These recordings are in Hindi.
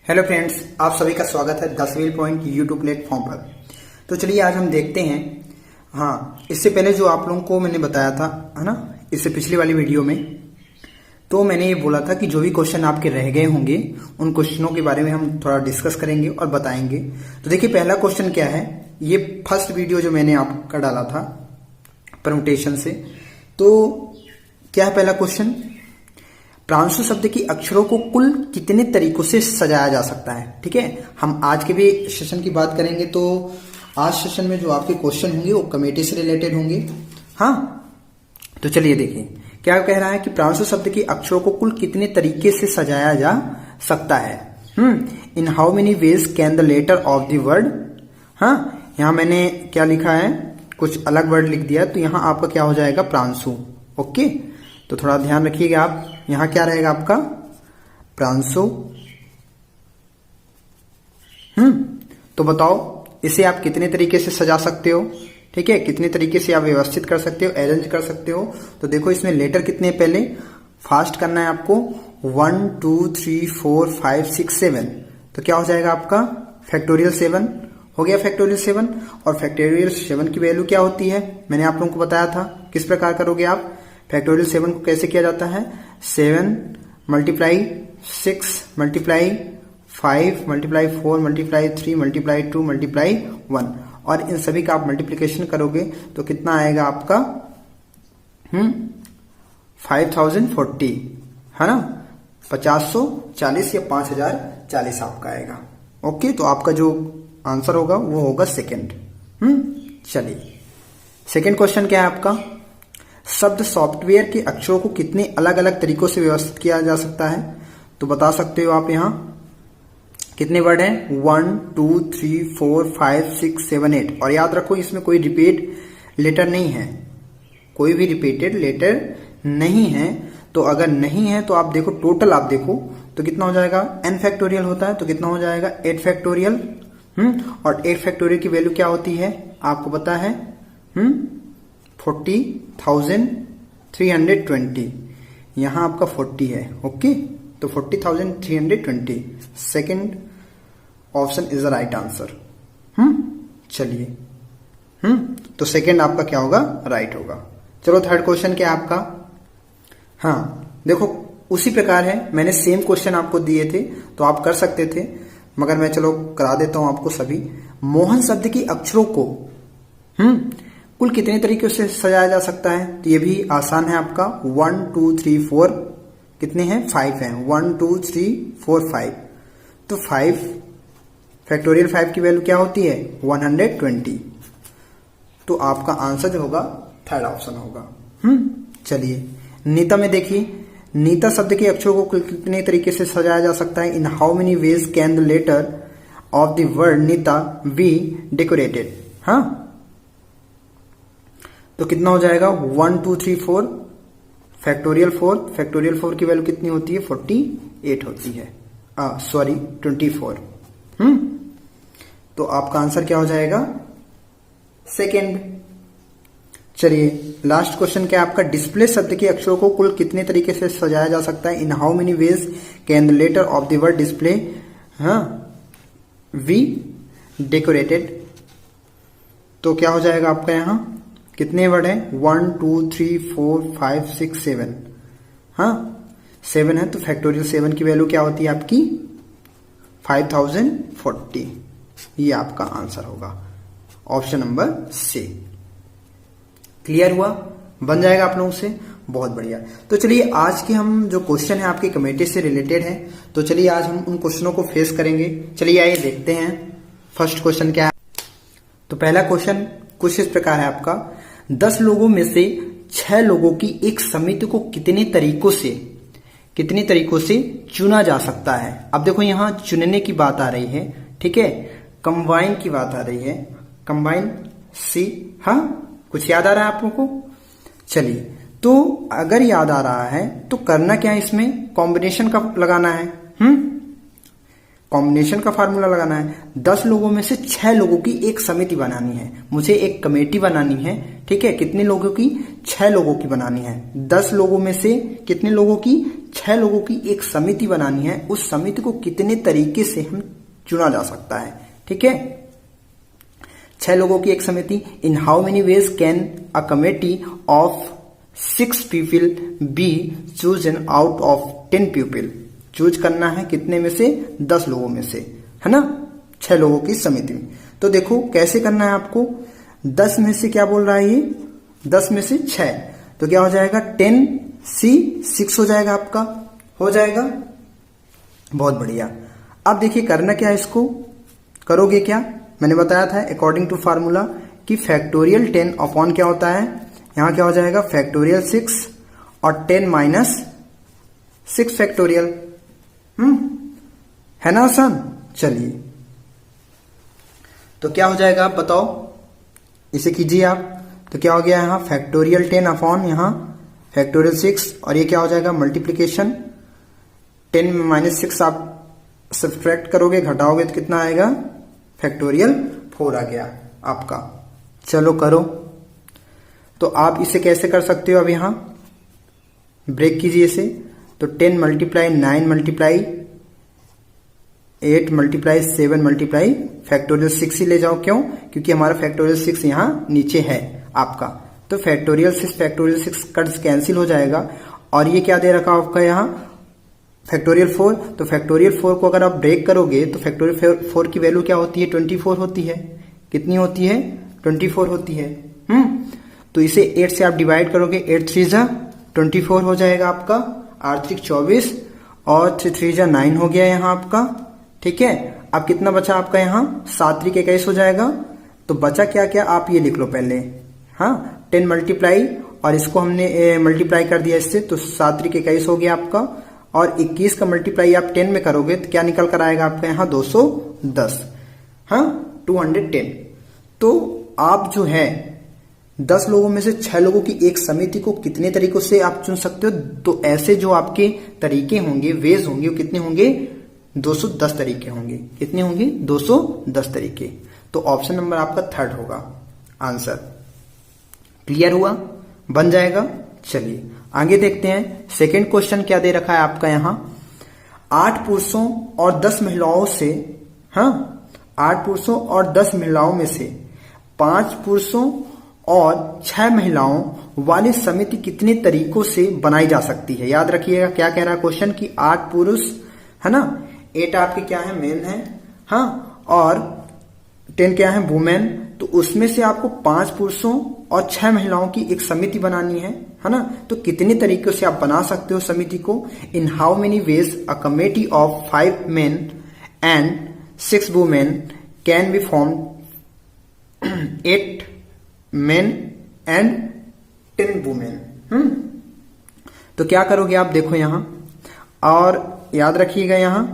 हेलो फ्रेंड्स, आप सभी का स्वागत है 10 पॉइंट यूट्यूब प्लेटफॉर्म पर। तो चलिए आज हम देखते हैं। इससे पहले जो आप लोगों को मैंने बताया था, है ना, इससे पिछली वाली वीडियो में तो मैंने ये बोला था कि जो भी क्वेश्चन आपके रह गए होंगे उन क्वेश्चनों के बारे में हम थोड़ा डिस्कस करेंगे और बताएंगे। तो देखिए पहला क्वेश्चन क्या है। ये फर्स्ट वीडियो जो मैंने आपका डाला था परम्यूटेशन से, तो क्या है पहला क्वेश्चन। प्रांशु शब्द की अक्षरों को कुल कितने तरीकों से सजाया जा सकता है। ठीक है, हम आज के भी सेशन की बात करेंगे। तो आज सेशन में जो आपके क्वेश्चन होंगे वो कमेटी से रिलेटेड होंगे। तो चलिए देखिए क्या कह रहा है कि प्रांशु शब्द की अक्षरों को कुल कितने तरीके से सजाया जा सकता है। In how many ways can the letter of the word. यहां मैंने क्या लिखा है, कुछ अलग वर्ड लिख दिया, तो यहां आपका क्या हो जाएगा, प्रांशु। ओके, तो थोड़ा ध्यान रखिएगा आप। यहां क्या रहेगा आपका, प्रांशु। तो बताओ इसे आप कितने तरीके से सजा सकते हो। ठीक है, कितने तरीके से आप व्यवस्थित कर सकते हो, अरेंज कर सकते हो। तो देखो इसमें लेटर कितने, पहले फास्ट करना है आपको। 1 2 3 4 5 6 7। तो क्या हो जाएगा आपका फैक्टोरियल 7 हो गया, फैक्टोरियल 7। और फैक्टोरियल 7 की वैल्यू क्या होती है, मैंने आप लोगों को बताया था। किस प्रकार करोगे आप फैक्टोरियल 7 को, कैसे किया जाता है, 7 multiply 6 multiply 5 multiply 4 multiply 3 multiply 2 multiply 1। और इन सभी का आप मल्टीप्लिकेशन करोगे तो कितना आएगा आपका 5040, है ना, 5040 या 5040 आपका आएगा। ओके, तो आपका जो आंसर होगा वो होगा सेकंड। चलिए सेकंड क्वेश्चन क्या है आपका। शब्द सॉफ्टवेयर के अक्षरों को कितने अलग अलग तरीकों से व्यवस्थित किया जा सकता है। तो बता सकते हो आप। यहां कितने वर्ड हैं, 1 2 3 4 5 6 7 8। और याद रखो इसमें कोई रिपीट लेटर नहीं है, कोई भी रिपीटेड लेटर नहीं है। तो अगर नहीं है तो आप देखो टोटल, आप देखो तो कितना हो जाएगा, n फैक्टोरियल होता है तो कितना हो जाएगा 8 फैक्टोरियल। और 8 फैक्टोरियल की वैल्यू क्या होती है आपको पता है, 40,320। यहां आपका 40 है। ओके, तो 40,320 second option is the right answer. चलिए तो सेकेंड आपका क्या होगा, राइट होगा। चलो थर्ड क्वेश्चन क्या है आपका। देखो उसी प्रकार है, मैंने सेम क्वेश्चन आपको दिए थे तो आप कर सकते थे, मगर मैं चलो करा देता हूं आपको सभी। मोहन शब्द की अक्षरों को कुल कितने तरीके से सजाया जा सकता है। तो ये भी आसान है आपका। 1 2 3 4 कितने हैं, 5 हैं। 1 2 3 4 5। तो 5 फैक्टोरियल 5 की वैल्यू क्या होती है, 120। तो आपका आंसर जो होगा थर्ड ऑप्शन होगा। चलिए नीता में देखिए, नीता शब्द के अक्षरों को कुल कितने तरीके से सजाया जा सकता है। In how many ways can the letter of the word Neeta be decorated. तो कितना हो जाएगा, 1 2 3 4 फैक्टोरियल 4। फैक्टोरियल 4 की वैल्यू कितनी होती है, 48 होती है, सॉरी 24। तो आपका आंसर क्या हो जाएगा, सेकेंड। चलिए लास्ट क्वेश्चन क्या है आपका। डिस्प्ले शब्द के अक्षरों को कुल कितने तरीके से सजाया जा सकता है। In how many ways can the letter of the word display we decorated. तो क्या हो जाएगा आपका, यहां कितने वर्ड हैं, 1 2 3 4 5 6 7। 7 है तो फैक्टोरियल 7 की वैल्यू क्या होती है आपकी, 5040। ये आपका आंसर होगा ऑप्शन नंबर सी। क्लियर हुआ, बन जाएगा आप लोगों से, बहुत बढ़िया। तो चलिए आज के हम जो क्वेश्चन है आपके कमेटी से रिलेटेड है, तो चलिए आज हम उन क्वेश्चनों को फेस करेंगे। चलिए आइए देखते हैं फर्स्ट क्वेश्चन क्या है। तो पहला क्वेश्चन कुछ इस प्रकार है आपका। 10 लोगों में से 6 लोगों की एक समिति को कितने तरीकों से चुना जा सकता है। अब देखो यहां चुनने की बात आ रही है, ठीक है, कंबाइन की बात आ रही है, कंबाइन सी। कुछ याद आ रहा है आप लोगों को। चलिए तो अगर याद आ रहा है तो करना क्या है, इसमें कॉम्बिनेशन का लगाना है। कॉम्बिनेशन का फार्मूला लगाना है। 10 लोगों में से 6 लोगों की एक समिति बनानी है, मुझे एक कमेटी बनानी है, ठीक है। कितने लोगों की? 6 लोगों की बनानी है। 10 लोगों में से कितने लोगों की? 6 लोगों की एक समिति बनानी है। उस समिति को कितने तरीके से हम चुना जा सकता है, ठीक है। 6 लोगों की एक समिति। इन how many ways can a committee of 6 people be chosen out of 10 people? Choose करना है कितने में से? 10 लोगों में से, है ना, 6 लोगों की समिति में। तो देखो कैसे करना है आपको। 10 में से क्या बोल रहा है ये? 10 में से 6, तो क्या हो जाएगा? 10C6 हो जाएगा आपका, हो जाएगा। बहुत बढ़िया। अब देखिए करना क्या है, इसको करोगे क्या? मैंने बताया था अकॉर्डिंग टू फार्मूला कि फैक्टोरियल 10 अपॉन क्या होता है, यहां क्या हो जाएगा? फैक्टोरियल 6 और 10 माइनस 6 फैक्टोरियल। है ना आसान? चलिए तो क्या हो जाएगा आप बताओ, इसे कीजिए आप। तो क्या हो गया यहां? फैक्टोरियल 10 अपॉन यहां फैक्टोरियल 6, और ये क्या हो जाएगा? मल्टीप्लीकेशन 10 में माइनस 6 आप सब्ट्रैक्ट करोगे, घटाओगे तो कितना आएगा? फैक्टोरियल 4 आ गया आपका। चलो करो। तो आप इसे कैसे कर सकते हो? अब यहां ब्रेक कीजिए इसे। तो 10 multiply 9 multiply 8 multiply 7 multiply factorial 6 ही ले जाओ। क्यों? क्योंकि हमारा फैक्टोरियल 6 यहां नीचे है आपका। तो फैक्टोरियल 6 फैक्टोरियल 6 कट्स कैंसिल हो जाएगा। और ये क्या दे रखा आपका यहां? फैक्टोरियल 4। तो फैक्टोरियल 4 को अगर आप ब्रेक करोगे तो फैक्टोरियल 4 की वैल्यू क्या होती है? 24 होती है। कितनी होती है? 24 होती है। तो इसे 8 से आप डिवाइड करोगे, 8 3 जा 24 हो जाएगा आपका, 8 3 24 और 3 3 जा 9 हो गया यहाँ आपका, ठीक है। अब कितना बचा आपका यहाँ? 7 3 21 हो जाएगा। तो बचा क्या क्या आप ये लिख लो पहले। हाँ, 10 मल्टीप्लाई और इसको हमने मल्टीप्लाई कर दिया इससे, तो 7 3 21 हो गया आपका। और 21 का मल्टीप्लाई आप 10 में करोगे तो क्या निकल कर आएगा आपका यहाँ? 210। हाँ, 210। तो आप जो है 10 लोगों में से 6 लोगों की एक समिति को कितने तरीकों से आप चुन सकते हो? तो ऐसे जो आपके तरीके होंगे, वेज होंगे, वो कितने होंगे? 210 तरीके होंगे। कितने होंगे? 210 तरीके। तो ऑप्शन नंबर आपका 3rd होगा आंसर। क्लियर हुआ? बन जाएगा। चलिए आगे देखते हैं। सेकंड क्वेश्चन क्या दे रखा है आपका यहां? 8 पुरुषों और 10 महिलाओं से, हाँ, 8 पुरुषों और 10 महिलाओं में से 5 पुरुषों और 6 महिलाओं वाली समिति कितने तरीकों से बनाई जा सकती है? याद रखिएगा क्या कह रहा है क्वेश्चन की 8 पुरुष, है ना, 8 आपके क्या है? मेन है, हाँ, और 10 क्या है? वुमेन। तो उसमें से आपको 5 पुरुषों और 6 महिलाओं की एक समिति बनानी है ना। तो कितने तरीकों से आप बना सकते हो समिति को? इन how many veg a committee of 5 main and 6 women can be form 8 main and 10 women. तो क्या करोगे आप? देखो यहां, और याद रखिएगा यहां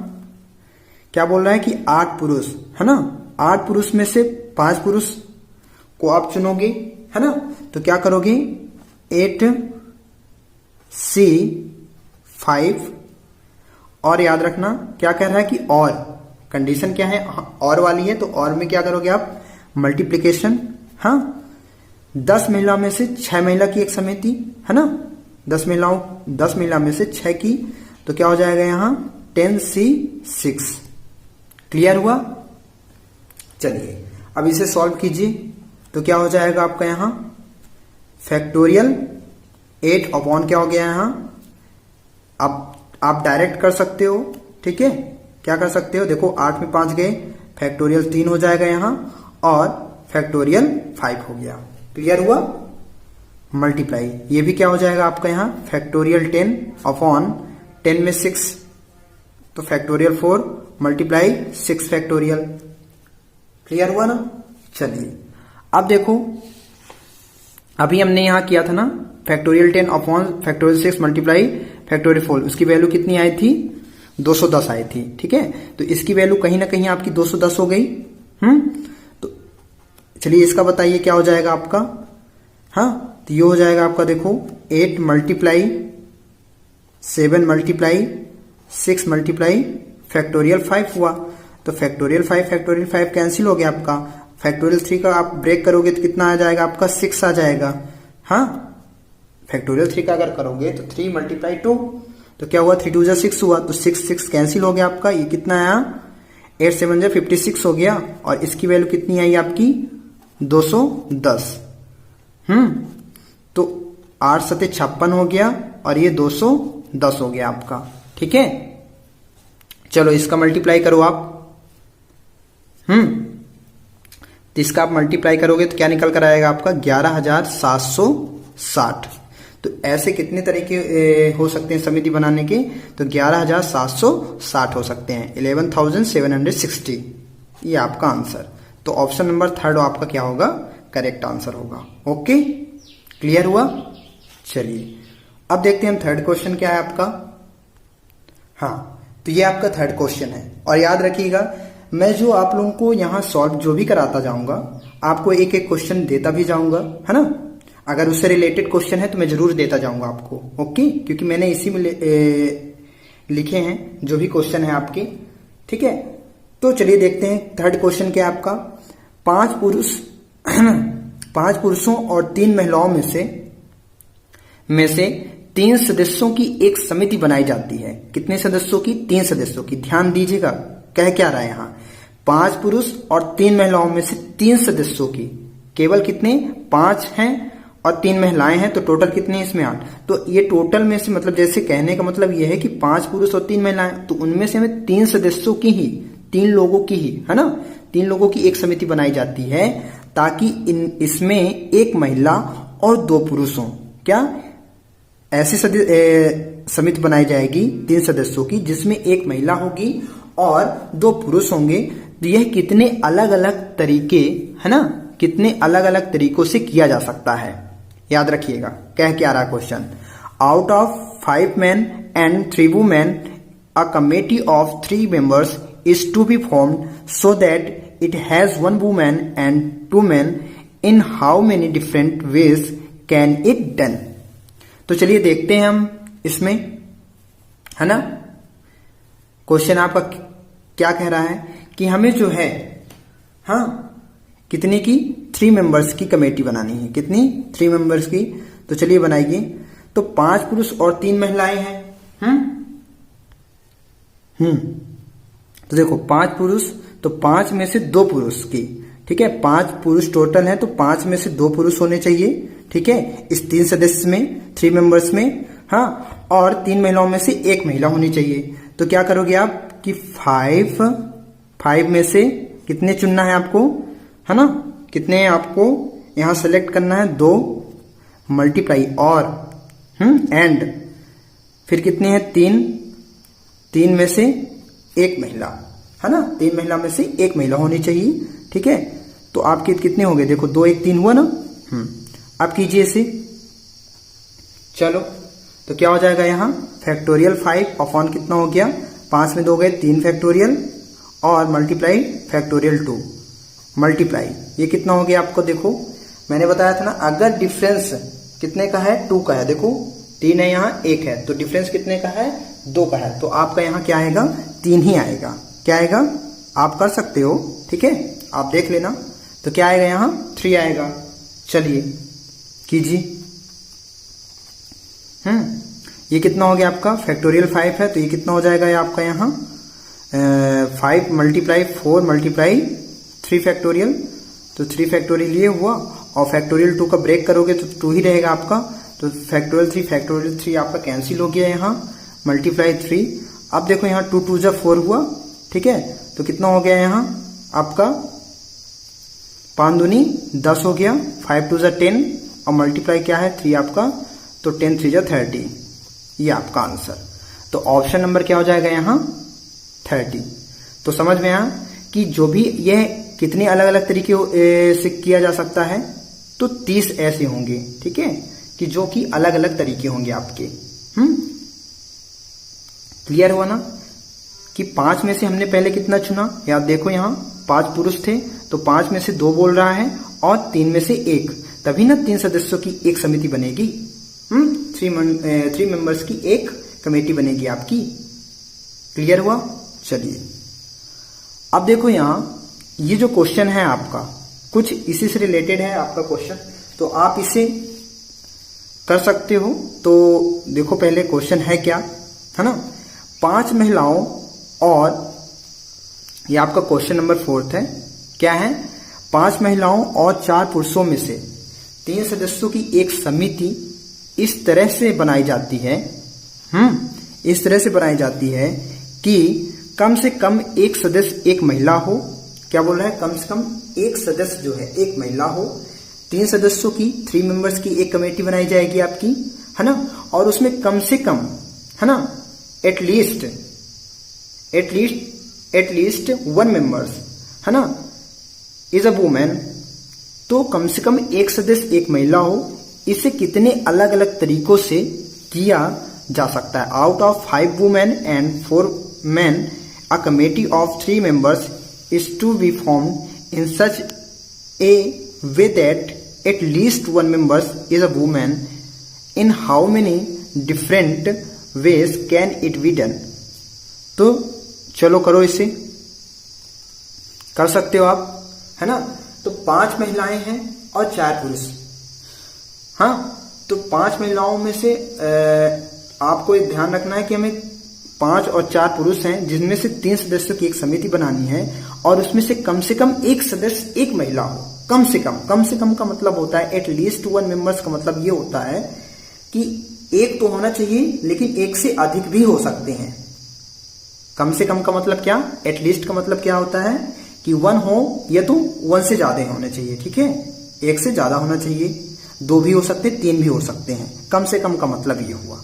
क्या बोल रहा है कि 8 पुरुष, है ना, 8 पुरुष में से 5 पुरुष को आप चुनोगे, है ना। तो क्या करोगे? 8C5, और याद रखना क्या कह रहा है कि और कंडीशन क्या है? और वाली है। तो और में क्या करोगे आप? मल्टीप्लीकेशन, हाँ, 10 महिला में से 6 महिला की एक समिति, है ना, 10 महिला में से 6 की, तो क्या हो जाएगा यहां? 10C6। क्लियर हुआ? चलिए अब इसे सॉल्व कीजिए। तो क्या हो जाएगा आपका यहां? फैक्टोरियल 8 अपॉन क्या हो गया यहां? अब आप डायरेक्ट कर सकते हो, ठीक है। क्या कर सकते हो? देखो 8 में 5 गए, फैक्टोरियल 3 हो जाएगा यहां, और फैक्टोरियल 5 हो गया। क्लियर हुआ? मल्टीप्लाई, ये भी क्या हो जाएगा आपका यहां? फैक्टोरियल 10 अपॉन 10 में 6, तो फैक्टोरियल 4 मल्टीप्लाई 6 फैक्टोरियल। क्लियर हुआ ना? चलिए अब देखो, अभी हमने यहां किया था ना, factorial 10 upon factorial 6 multiply factorial 4, उसकी वैल्यू कितनी आई थी? 210 आई थी, ठीक है। तो इसकी वैल्यू कहीं ना कहीं आपकी 210 हो गई। तो चलिए इसका बताइए क्या हो जाएगा आपका? हाँ, तो ये हो जाएगा आपका, देखो 8 मल्टीप्लाई 7 मल्टीप्लाई 6 मल्टीप्लाई फैक्टोरियल 5 हुआ। तो फैक्टोरियल 5 कैंसिल हो गया आपका। फैक्टोरियल 3 का आप ब्रेक करोगे तो कितना आ जाएगा आपका 6 आ जाएगा। हाँ, फैक्टोरियल 3 का अगर करोगे तो 3 × 2 तो क्या हुआ 3 × 2 = 6 हुआ, तो 6 कैंसिल हो गया आपका। ये कितना आया 8 × 7 = 56 हो गया, और इसकी वैल्यू कितनी आई आपकी 210। तो 8 × 7 = 56 हो गया, और ये 210 हो गया आपका। ठीक है, चलो इसका मल्टीप्लाई करो आप। तो इसका आप मल्टीप्लाई करोगे तो क्या निकल कर आएगा आपका 11,760। तो ऐसे कितने तरीके हो सकते हैं समिति बनाने के, तो 11,760 हो सकते हैं, 11,760 ये आपका आंसर। तो ऑप्शन नंबर 3 आपका क्या होगा, करेक्ट आंसर होगा। ओके, क्लियर हुआ। चलिए अब देखते हैं हम थर्ड क्वेश्चन क्या है आपका। हाँ, तो ये आपका थर्ड क्वेश्चन है, और याद रखिएगा मैं जो आप लोगों को यहाँ सॉल्व जो भी कराता जाऊंगा आपको एक एक क्वेश्चन देता भी जाऊंगा, है ना। अगर उससे रिलेटेड क्वेश्चन है तो मैं जरूर देता जाऊंगा आपको। ओके, क्योंकि मैंने इसी में लिखे हैं जो भी क्वेश्चन है आपके। ठीक है, तो चलिए देखते हैं थर्ड क्वेश्चन क्या है आपका। 5 पुरुषों और 3 महिलाओं में से 3 सदस्यों की एक समिति बनाई जाती है। कितने सदस्यों की, 3 सदस्यों की। ध्यान दीजिएगा कह क्या रहा है यहाँ, 5 पुरुष और 3 महिलाओं में से 3 सदस्यों की, केवल कितने 5 हैं और 3 महिलाएं हैं, तो टोटल कितने इसमें 8। तो ये टोटल में से मतलब जैसे कहने का मतलब ये है कि 5 पुरुष और 3 महिलाएं, तो उनमें से हमें 3 सदस्यों की ही, 3 लोगों की ही, है ना, 3 लोगों की एक समिति बनाई जाती है, ताकि इसमें एक महिला और 2 पुरुष हों। क्या ऐसी समिति बनाई जाएगी 3 सदस्यों की, जिसमें एक महिला होगी और 2 पुरुष होंगे। तो यह कितने अलग अलग तरीके, है ना, कितने अलग अलग तरीकों से किया जा सकता है। याद रखिएगा कह क्या रहा question. Out of 5 men and 3 women a committee of 3 members is to be formed so that it has 1 woman and 2 men. In how many different ways can it done? तो चलिए देखते हैं हम इसमें, है ना। क्वेश्चन आपका क्या कह रहा है कि हमें जो है, हाँ, कितने की 3 मेंबर्स की कमेटी बनानी है। कितनी 3 मेंबर्स की, तो चलिए बनाइए। तो 5 पुरुष और 3 महिलाएं हैं। तो देखो 5 पुरुष, तो 5 में से 2 पुरुष की, ठीक है, 5 पुरुष टोटल हैं, तो 5 में से 2 पुरुष होने चाहिए। ठीक है, इस 3 सदस्य में, 3 मेंबर्स में, हाँ, और 3 महिलाओं में से 1 महिला होनी चाहिए। तो क्या करोगे आप कि 5 में से कितने चुनना है आपको, है ना, कितने आपको यहां सेलेक्ट करना है, 2 मल्टीप्लाई और एंड फिर कितने हैं 3 में से 1 महिला, है ना, 3 महिला में से 1 महिला होनी चाहिए। ठीक है, तो आपके कितने हो गए, देखो 2 1 3 हुआ ना। अब कीजिए इसे, चलो तो क्या हो जाएगा यहाँ फैक्टोरियल 5 अपॉन कितना हो गया, 5 में 2 गए 3 फैक्टोरियल और मल्टीप्लाई फैक्टोरियल 2 मल्टीप्लाई, ये कितना हो गया आपको। देखो मैंने बताया था ना, अगर डिफरेंस कितने का है 2 का है, देखो 3 है यहाँ 1 है, तो डिफरेंस कितने का है 2 का है, तो आपका यहाँ क्या आएगा 3 ही आएगा। क्या आएगा, आप कर सकते हो, ठीक है, आप देख लेना। तो क्या आएगा यहाँ 3 आएगा। चलिए कीजिए। ये कितना हो गया आपका फैक्टोरियल 5 है, तो ये कितना हो जाएगा ये आपका यहाँ 5 मल्टीप्लाई 4 मल्टीप्लाई 3 फैक्टोरियल, तो 3 फैक्टोरियल ये हुआ, और फैक्टोरियल 2 का ब्रेक करोगे तो 2 ही रहेगा आपका, तो फैक्टोरियल 3 आपका कैंसिल हो गया यहाँ, मल्टीप्लाई 3। अब देखो यहाँ 2 2 = 4 हुआ, ठीक है, तो कितना हो गया यहाँ आपका 5 दूनी 10 हो गया, 5 2 = 10 और मल्टीप्लाई क्या है 3 आपका, तो 10 3 = 30, ये आपका आंसर। तो ऑप्शन नंबर क्या हो जाएगा यहाँ 30। तो समझ में आया कि जो भी यह कितने अलग अलग तरीके से किया जा सकता है, तो 30 ऐसे होंगे, ठीक है, कि जो कि अलग अलग तरीके होंगे आपके। क्लियर हुआ ना कि 5 में से हमने पहले कितना चुना, याद देखो यहाँ 5 पुरुष थे, तो 5 में से 2 बोल रहा है और 3 में से 1, तभी ना 3 सदस्यों की एक समिति बनेगी, 3 मेंबर्स की एक कमेटी बनेगी आपकी। क्लियर हुआ। चलिए अब देखो यहाँ ये जो क्वेश्चन है आपका कुछ इसी से रिलेटेड है आपका क्वेश्चन, तो आप इसे कर सकते हो। तो देखो पहले क्वेश्चन है क्या, है ना, 5 महिलाओं और ये आपका क्वेश्चन नंबर 4 है। क्या है, 5 महिलाओं और 4 पुरुषों में से 3 सदस्यों की एक समिति इस तरह से बनाई जाती है, इस तरह से बनाई जाती है कि कम से कम एक सदस्य एक महिला हो। क्या बोल रहा है, कम से कम एक सदस्य जो है एक महिला हो। 3 सदस्यों की 3 मेंबर्स की एक कमेटी बनाई जाएगी आपकी, है ना, और उसमें कम से कम, है ना, एटलीस्ट 1 मेंबर्स, है ना, इज अ वुमेन। तो कम से कम एक सदस्य एक महिला हो। इसे कितने अलग अलग तरीकों से किया जा सकता है। Out of 5 women and 4 men a committee of 3 members is to be formed in such a way that at least 1 member is a woman. In how many different ways can it be done? तो चलो करो, इसे कर सकते हो आप, है ना। तो 5 महिलाएं हैं और 4 पुरुष। हाँ, तो 5 महिलाओं में से आपको एक ध्यान रखना है कि हमें 5 और 4 पुरुष हैं, जिनमें से 3 सदस्यों की एक समिति बनानी है और उसमें से कम एक सदस्य एक महिला हो। कम से कम का मतलब होता है एटलीस्ट 1 मेंबर्स का मतलब ये होता है कि एक तो होना चाहिए, लेकिन एक से अधिक भी हो सकते हैं। कम से कम का मतलब क्या, एटलीस्ट का मतलब क्या होता है कि 1 हो या तो 1 से ज्यादा होने चाहिए, ठीक है, 1 से ज्यादा होना चाहिए, 2 भी हो सकते, 3 भी हो सकते हैं। कम से कम का मतलब ये हुआ।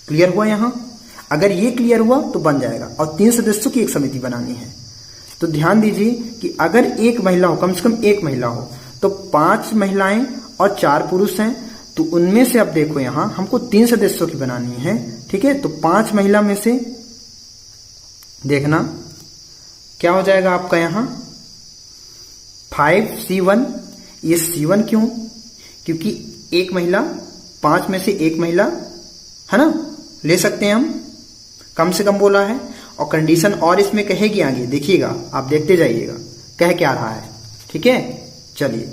क्लियर हुआ यहां? अगर ये क्लियर हुआ तो बन जाएगा। और 3 सदस्यों की एक समिति बनानी है। तो ध्यान दीजिए कि अगर एक महिला हो, कम से कम एक महिला हो, तो 5 महिलाएं और 4 पुरुष हैं, तो उनमें से अब देखो यहां हमको 3 सदस्यों की बनानी है, ठीक है। तो 5 महिला में से देखना क्या हो जाएगा आपका यहां 5C1। ये C1 क्यों, क्योंकि एक महिला, 5 में से एक महिला, है ना, ले सकते हैं हम, कम से कम बोला है। और कंडीशन और इसमें कहेगी आगे, देखिएगा आप देखते जाइएगा कह क्या रहा है, ठीक है। चलिए,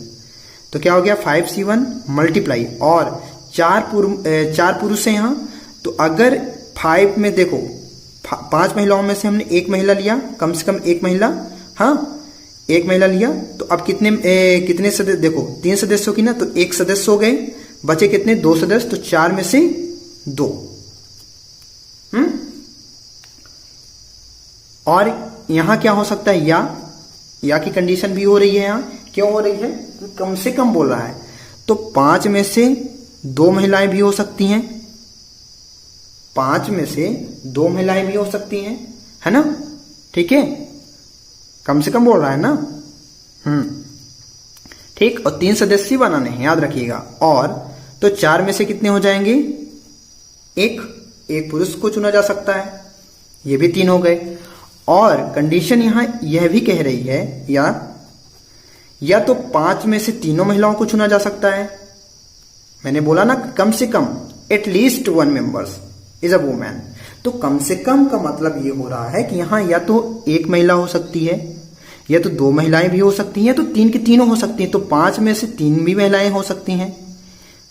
तो क्या हो गया 5C1 मल्टीप्लाई और 4 पुरुष हैं यहां। तो अगर 5 में देखो 5 महिलाओं में से हमने एक महिला लिया, कम से कम एक महिला, हाँ, एक महिला लिया, तो अब कितने सदस्य, देखो 3 सदस्यों की ना, तो 1 सदस्य हो गए, बचे कितने, 2 सदस्य, तो 4 में से 2। और यहां क्या हो सकता है, या की कंडीशन भी हो रही है यहां। क्यों हो रही है, कम से कम बोल रहा है। तो 5 में से 2 महिलाएं भी हो सकती हैं, 5 में से 2 महिलाएं भी हो सकती हैं, है ना, ठीक है, कम से कम बोल रहा है ना, ठीक। और 3 सदस्य बनाने हैं, याद रखिएगा। और तो 4 में से कितने हो जाएंगे, एक पुरुष को चुना जा सकता है, ये भी 3 हो गए। और कंडीशन यहां यह भी कह रही है या तो 5 में से तीनों महिलाओं को चुना जा सकता है, मैंने बोला ना कम से कम at least 1 members is a women. तो कम से कम का मतलब ये हो रहा है कि यहां या तो एक महिला हो सकती है, या तो 2 महिलाएं भी हो सकती हैं, तो 3 की तीनों हो सकती हैं। तो 5 में से 3 भी महिलाएं हो सकती हैं।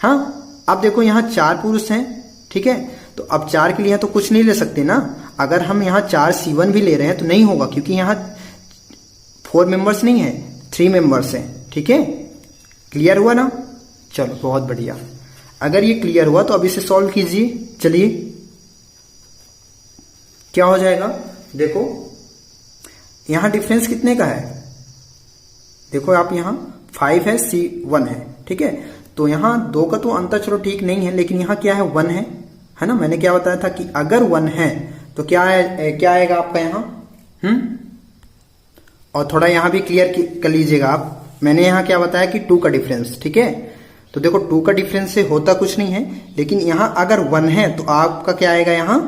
हाँ, अब देखो यहां 4 पुरुष हैं, ठीक है। तो अब 4 के लिए तो कुछ नहीं ले सकते ना। अगर हम यहां 4C1 भी ले रहे हैं तो नहीं होगा, क्योंकि यहां 4 मेंबर्स नहीं है, 3 मेंबर्स हैं, ठीक है। क्लियर हुआ ना, चलो बहुत बढ़िया। अगर ये क्लियर हुआ तो अब इसे सॉल्व कीजिए। चलिए, क्या हो जाएगा, देखो यहां डिफरेंस कितने का है, देखो आप यहां 5 है, C1 है, ठीक है। तो यहां 2 का तो अंतर चलो ठीक नहीं है, लेकिन यहां क्या है 1 है ना। मैंने क्या बताया था कि अगर 1 है तो क्या आएगा आपका यहां, और थोड़ा यहां भी क्लियर कर लीजिएगा आप। मैंने यहां क्या बताया कि 2 का डिफरेंस, ठीक है। तो देखो 2 का डिफरेंस से होता कुछ नहीं है, लेकिन यहां अगर 1 है तो आपका क्या आएगा यहां,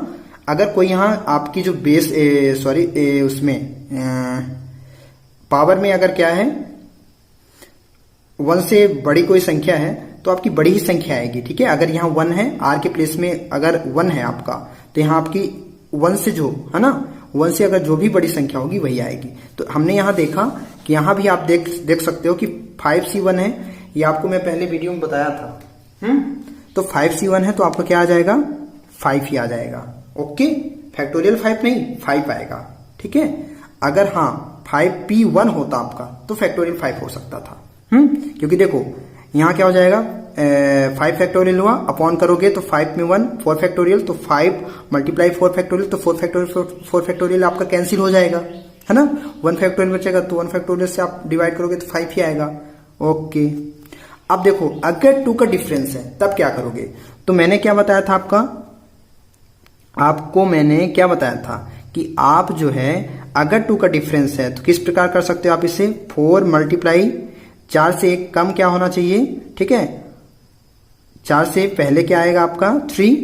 अगर कोई यहां आपकी जो बेस उसमें पावर में अगर क्या है 1 से बड़ी कोई संख्या है तो आपकी बड़ी ही संख्या आएगी, ठीक है। अगर यहाँ 1 है, R के प्लेस में अगर 1 है आपका, तो यहाँ आपकी 1 से जो है ना 1 से अगर जो भी बड़ी संख्या होगी वही आएगी। तो हमने यहाँ देखा कि यहाँ भी आप देख सकते हो कि 5C1 है, ये आपको मैं पहले वीडियो में बताया था। तो 5C1 है तो आपका क्या आ जाएगा, 5 ही आ जाएगा। ओके, फैक्टोरियल 5 नहीं, 5 आएगा। ठीक है, अगर हाँ 5P1 होता आपका तो फैक्टोरियल 5 हो सकता था। क्योंकि देखो यहाँ क्या हो जाएगा, 5 फैक्टोरियल हुआ, अपॉन करोगे तो 5 में 1, 4 फैक्टोरियल, तो 5 मल्टीप्लाई 4 फैक्टोरियल, तो 4 फैक्टोरियल आपका कैंसिल हो जाएगा, है ना। 1 फैक्टोरियल बचेगा, तो 1 फैक्टोरियल से आप डिवाइड करोगे तो 5 ही आएगा। ओके, अब देखो अगर 2 का डिफरेंस है तब क्या करोगे। तो मैंने क्या बताया था आपको मैंने क्या बताया था कि आप जो है अगर 2 का डिफरेंस है तो किस प्रकार कर सकते हो आप इसे, 4 मल्टीप्लाई 4 से 1 कम क्या होना चाहिए। ठीक है, 4 से पहले क्या आएगा आपका 3,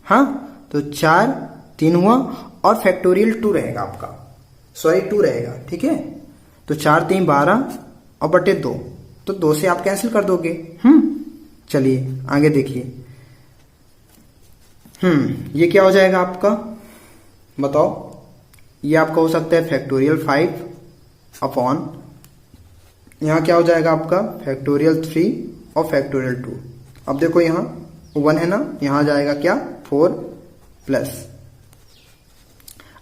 हाँ, तो 4 3 हुआ और फैक्टोरियल 2 रहेगा आपका, सॉरी 2 रहेगा। ठीक है, तो 4 3 12 और बटे 2, तो 2 से आप कैंसिल कर दोगे। चलिए आगे देखिए। ये क्या हो जाएगा आपका, बताओ। ये आपका हो सकता है फैक्टोरियल 5 अपॉन, यहां क्या हो जाएगा आपका फैक्टोरियल 3 और फैक्टोरियल 2। अब देखो यहां 1 है ना, यहां जाएगा क्या 4 प्लस।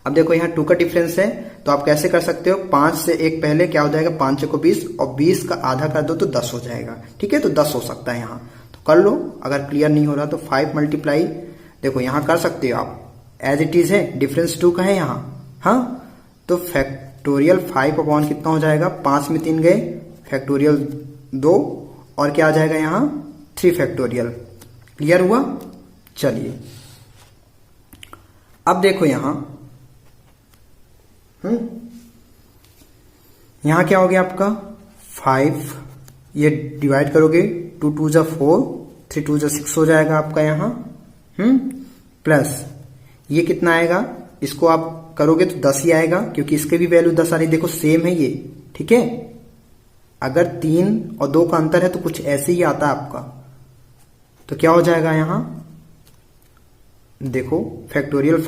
अब देखो यहाँ 2 का डिफरेंस है तो आप कैसे कर सकते हो, 5 से 1 पहले क्या हो जाएगा, 5 से को 20 और 20 का आधा कर दो तो 10 हो जाएगा। ठीक है, तो 10 हो सकता है यहाँ, तो कर लो। अगर क्लियर नहीं हो रहा तो 5 मल्टीप्लाई, देखो यहाँ कर सकते हो आप, एज इट इज है, डिफरेंस 2 का है यहाँ, हाँ, तो फैक्टोरियल 5 अपॉन कितना हो जाएगा, 5 में 3 गए, फैक्टोरियल 2 और क्या आ जाएगा यहाँ 3 फैक्टोरियल। क्लियर हुआ। चलिए अब देखो यहां क्या हो गया आपका 5, ये डिवाइड करोगे 2 2 जा 4, 3 2 जा 6 हो जाएगा आपका यहां, प्लस ये कितना आएगा, इसको आप करोगे तो 10 ही आएगा क्योंकि इसके भी वैल्यू 10 आ रही, देखो सेम है ये। ठीक है, अगर 3 और 2 का अंतर है तो कुछ ऐसे ही आता है आपका, तो क्या हो जाएगा यहां, देखो फैक्टोरियल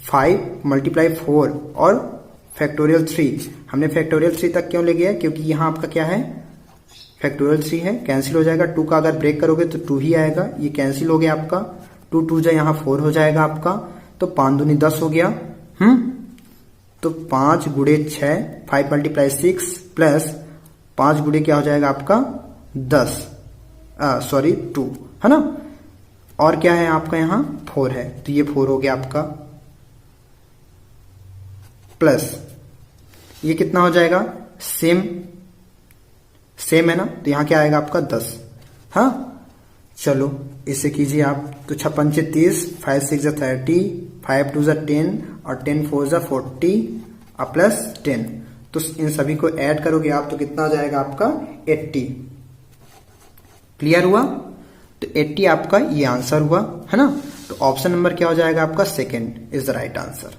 5 मल्टीप्लाई 4 और फैक्टोरियल 3। हमने फैक्टोरियल 3 तक क्यों ले गया, क्योंकि यहां आपका क्या है फैक्टोरियल 3 है, कैंसिल हो जाएगा। 2 का अगर ब्रेक करोगे तो 2 ही आएगा, ये कैंसिल हो गया आपका। 2 2 जा यहाँ 4 हो जाएगा आपका, तो 5 दूनी 10 हो गया। तो 5 गुड़े 6, 5 मल्टीप्लाई 6 प्लस 5 गुड़े क्या हो जाएगा आपका 10, सॉरी 2, है ना। और क्या है आपका यहाँ 4 है, तो ये 4 हो गया आपका, प्लस ये कितना हो जाएगा, सेम है ना, तो यहाँ क्या आएगा आपका 10। हाँ, चलो इसे कीजिए आप, तो 6 पंचे 30, 5 6 जा 30, 5 2 जा 10 और 10 4 जा 40 और प्लस 10, तो इन सभी को ऐड करोगे आप तो कितना आ जाएगा आपका 80। क्लियर हुआ, तो 80 आपका ये आंसर हुआ, है ना। तो ऑप्शन नंबर क्या हो जाएगा आपका second is the right answer.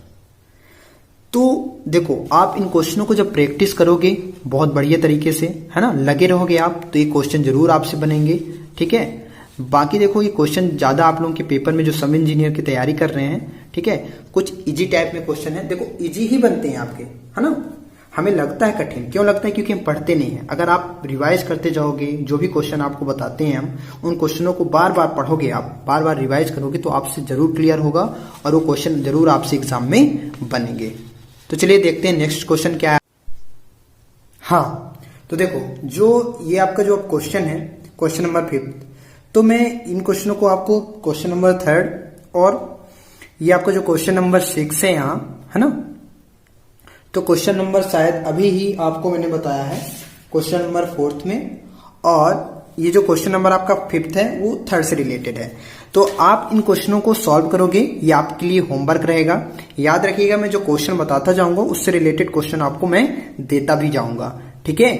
तो देखो आप इन क्वेश्चनों को जब प्रैक्टिस करोगे बहुत बढ़िया तरीके से, है ना, लगे रहोगे आप, तो ये क्वेश्चन जरूर आपसे बनेंगे। ठीक है, बाकी देखो ये क्वेश्चन ज्यादा आप लोगों के पेपर में जो सब इंजीनियर की तैयारी कर रहे हैं, ठीक है, कुछ इजी टाइप में क्वेश्चन है, देखो इजी ही बनते हैं आपके, है ना। हमें लगता है कठिन, क्यों लगता है, क्योंकि हम पढ़ते नहीं है। अगर आप रिवाइज करते जाओगे, जो भी क्वेश्चन आपको बताते हैं हम, उन क्वेश्चनों को बार बार पढ़ोगे, आप बार बार रिवाइज करोगे तो आपसे जरूर क्लियर होगा और वो क्वेश्चन जरूर आपसे एग्जाम में बनेंगे। तो चलिए देखते हैं नेक्स्ट क्वेश्चन क्या है। हाँ, तो देखो जो ये आपका जो क्वेश्चन है, क्वेश्चन नंबर 5, तो मैं इन क्वेश्चनों को आपको क्वेश्चन नंबर 3 और ये आपका जो क्वेश्चन नंबर 6 है यहाँ, है ना, तो क्वेश्चन नंबर शायद अभी ही आपको मैंने बताया है क्वेश्चन नंबर 4 में, और ये जो क्वेश्चन नंबर आपका 5 है वो 3 से रिलेटेड है। तो आप इन क्वेश्चनों को सॉल्व करोगे, ये आपके लिए होमवर्क रहेगा। याद रखिएगा मैं जो क्वेश्चन बताता जाऊंगा उससे रिलेटेड क्वेश्चन आपको मैं देता भी जाऊंगा। ठीक है,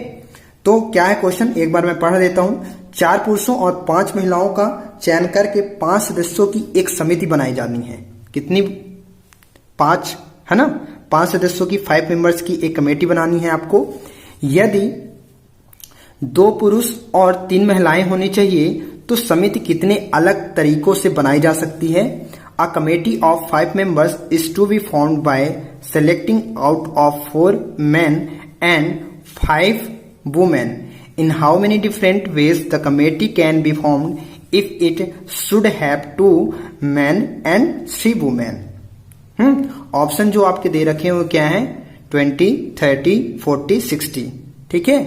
तो क्या है क्वेश्चन, एक बार मैं पढ़ देता हूं। 4 पुरुषों और 5 महिलाओं का चयन करके 5 सदस्यों की एक समिति बनाई जानी है। कितनी, 5, है ना, 5 सदस्यों की 5 मेंबर्स की एक कमेटी बनानी है आपको। यदि 2 पुरुष और 3 महिलाएं होनी चाहिए तो समिति कितने अलग तरीकों से बनाई जा सकती है। A committee of 5 members is to be formed by selecting out of 4 men and 5 women. In how many different ways the committee can be formed if it should have 2 men and 3 women? Option जो आपके दे रखे हैं वो क्या है? 20, 30, 40, 60. ठीक है,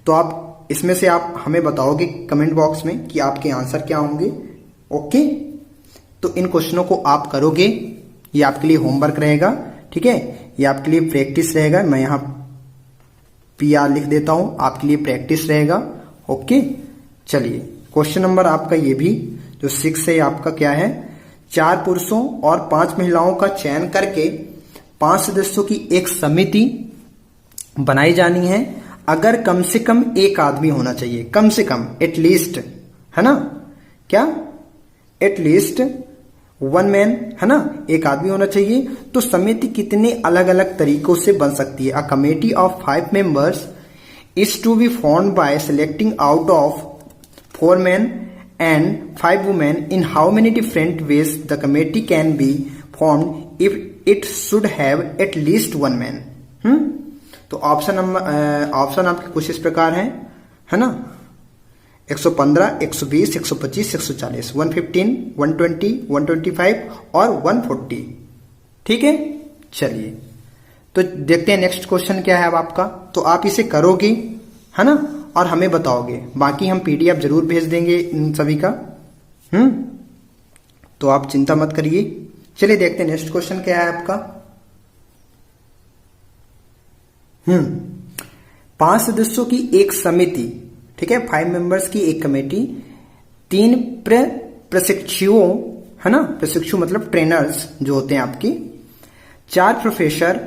तो आप इसमें से आप हमें बताओगे कमेंट बॉक्स में कि आपके आंसर क्या होंगे. ओके, तो इन क्वेश्चनों को आप करोगे, ये आपके लिए होमवर्क रहेगा. ठीक है, ये आपके लिए प्रैक्टिस रहेगा. मैं यहां PR लिख देता हूं, आपके लिए प्रैक्टिस रहेगा. ओके, चलिए क्वेश्चन नंबर आपका ये भी जो 6 है आपका क्या है? 4 पुरुषों और 5 महिलाओं का चयन करके 5 सदस्यों की एक समिति बनाई जानी है. अगर कम से कम एक आदमी होना चाहिए, कम से कम, एटलीस्ट, है ना, क्या, एटलीस्ट 1 मैन, है ना, एक आदमी होना चाहिए. तो समिति कितने अलग अलग तरीकों से बन सकती है? A committee of 5 members is to be formed by selecting out of 4 man and 5 women. In how many different ways the committee can be formed if it should have at least 1 man? तो ऑप्शन आपके कुछ इस प्रकार हैं, है ना, 115, 120, 125, 140, 115, 120, 125 और 140. ठीक है, चलिए तो देखते हैं नेक्स्ट क्वेश्चन क्या है अब आपका. तो आप इसे करोगे, है ना, और हमें बताओगे. बाकी हम PDF जरूर भेज देंगे इन सभी का. तो आप चिंता मत करिए. चलिए देखते हैं नेक्स्ट क्वेश्चन क्या है आपका. 5 सदस्यों की एक समिति, ठीक है, 5 मेंबर्स की एक कमेटी, 3 प्रशिक्षुओं, है ना, प्रशिक्षु मतलब ट्रेनर्स जो होते हैं आपकी, 4 प्रोफेसर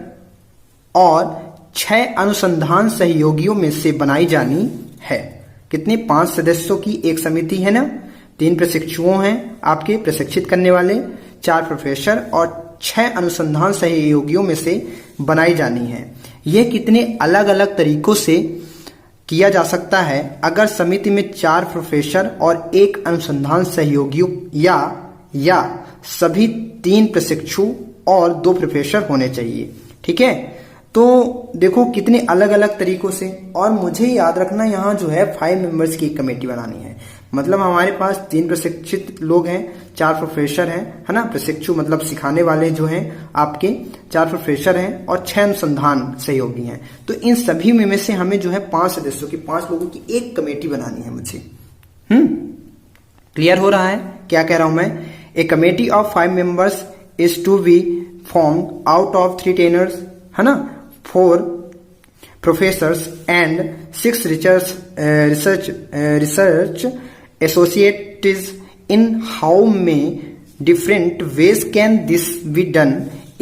और 6 अनुसंधान सहयोगियों में से बनाई जानी है. कितने? 5 सदस्यों की एक समिति है ना, 3 प्रशिक्षुओं हैं आपके प्रशिक्षित करने वाले, 4 प्रोफेसर और 6 अनुसंधान सहयोगियों में से बनाई जानी है. यह कितने अलग अलग तरीकों से किया जा सकता है? अगर समिति में 4 प्रोफेसर और 1 अनुसंधान सहयोगी या सभी 3 प्रशिक्षु और 2 प्रोफेसर होने चाहिए. ठीक है, तो देखो कितने अलग अलग तरीकों से. और मुझे याद रखना यहां जो है 5 मेंबर्स की एक कमेटी बनानी है. मतलब हमारे पास 3 प्रशिक्षित लोग हैं, 4 प्रोफेसर हैं, है ना, प्रशिक्षु मतलब सिखाने वाले जो हैं आपके, 4 प्रोफेसर हैं और 6 अनुसंधान सहयोगी हैं. तो इन सभी में से हमें जो है 5 सदस्यों की, 5 लोगों की एक कमेटी बनानी है मुझे. क्लियर हो रहा है क्या कह रहा हूं मैं? A committee of 5 members is to be formed out of 3 trainers, है ना, 4 professors and 6 research associates. In how many different ways can this be done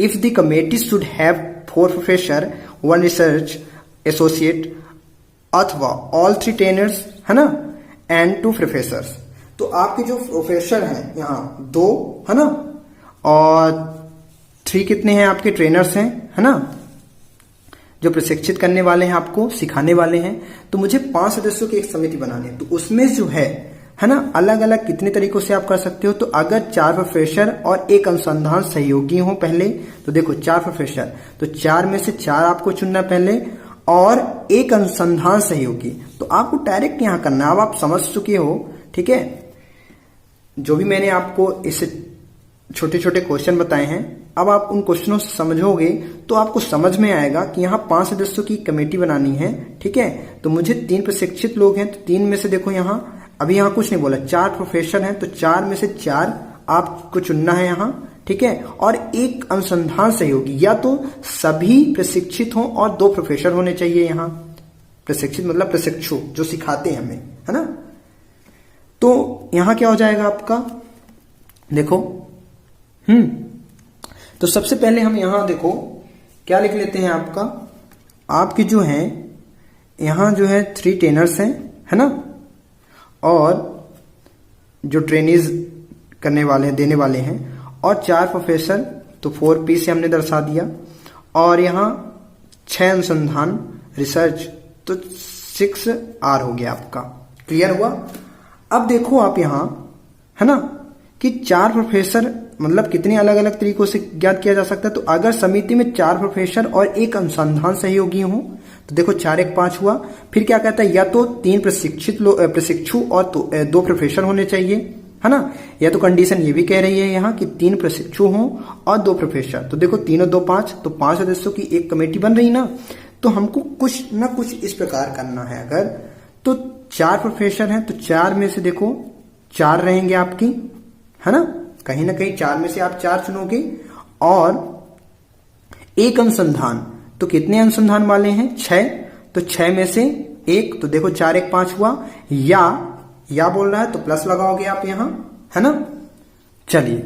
if the committee should have 4 professor, 1 research associate अथवा all 3 trainers, है ना, and 2 professors. तो आपके जो प्रोफेसर हैं यहाँ 2, है ना, और 3 कितने हैं आपके ट्रेनर्स हैं, है ना, जो प्रशिक्षित करने वाले हैं, आपको सिखाने वाले हैं. तो मुझे 5 सदस्यों की एक समिति बनानी है. तो उसमें जो है ना, अलग अलग कितने तरीकों से आप कर सकते हो. तो अगर 4 प्रोफेसर और 1 अनुसंधान सहयोगी हो पहले, तो देखो 4 प्रोफेसर, तो 4 में से 4 आपको चुनना पहले, और 1 अनुसंधान सहयोगी. तो आपको डायरेक्ट यहां करना. अब आप समझ चुके हो, ठीक है, जो भी मैंने आपको इस छोटे छोटे क्वेश्चन बताए हैं. अब आप उन क्वेश्चनों से समझोगे तो आपको समझ में आएगा कि यहाँ 5 सदस्यों की कमेटी बनानी है. ठीक है, तो मुझे 3 प्रशिक्षित लोग हैं, तो 3 में से देखो यहाँ अभी यहाँ कुछ नहीं बोला, 4 प्रोफेसर हैं, तो 4 में से 4 आपको चुनना है यहाँ. ठीक है, और 1 अनुसंधान सहयोगी, या तो सभी प्रशिक्षित हों और 2 प्रोफेसर होने चाहिए. यहाँ प्रशिक्षित मतलब प्रशिक्षु जो सिखाते हैं हमें, है ना. तो यहाँ क्या हो जाएगा आपका, देखो, तो सबसे पहले हम यहां देखो क्या लिख लेते हैं. आपके जो हैं यहां जो है 3 ट्रेनर्स हैं, है ना, और जो ट्रेनिज करने वाले हैं, देने वाले हैं, और 4 प्रोफेसर, तो 4P से हमने दर्शा दिया, और यहां 6 अनुसंधान रिसर्च, तो 6R हो गया आपका. क्लियर हुआ? अब देखो आप यहां, है ना, कि 4 प्रोफेसर मतलब कितने अलग अलग तरीकों से ज्ञात किया जा सकता है। तो अगर समिति में 4 प्रोफेसर और 1 अनुसंधान सहयोगी हो तो देखो 4 1 5 हुआ। फिर क्या कहता है, या तो 3 प्रशिक्षु और 2 प्रोफेसर होने चाहिए, है ना। या तो कंडीशन ये भी कह रही है यहाँ कि 3 प्रशिक्षु हों और 2 प्रोफेसर। तो देखो 3 और 2 5, तो 5 सदस्यों की एक कमेटी बन रही ना। तो हमको कुछ ना कुछ इस प्रकार करना है। अगर तो 4 प्रोफेसर हैं तो 4 में से देखो 4 रहेंगे आपकी, है ना। कहीं ना कहीं 4 में से आप 4 चुनोगे। और 1 अनुसंधान, तो कितने अनुसंधान वाले हैं, 6। तो 6 में से 1, तो देखो 4 1 5 हुआ। या बोल रहा है तो प्लस लगाओगे आप यहां, है ना। चलिए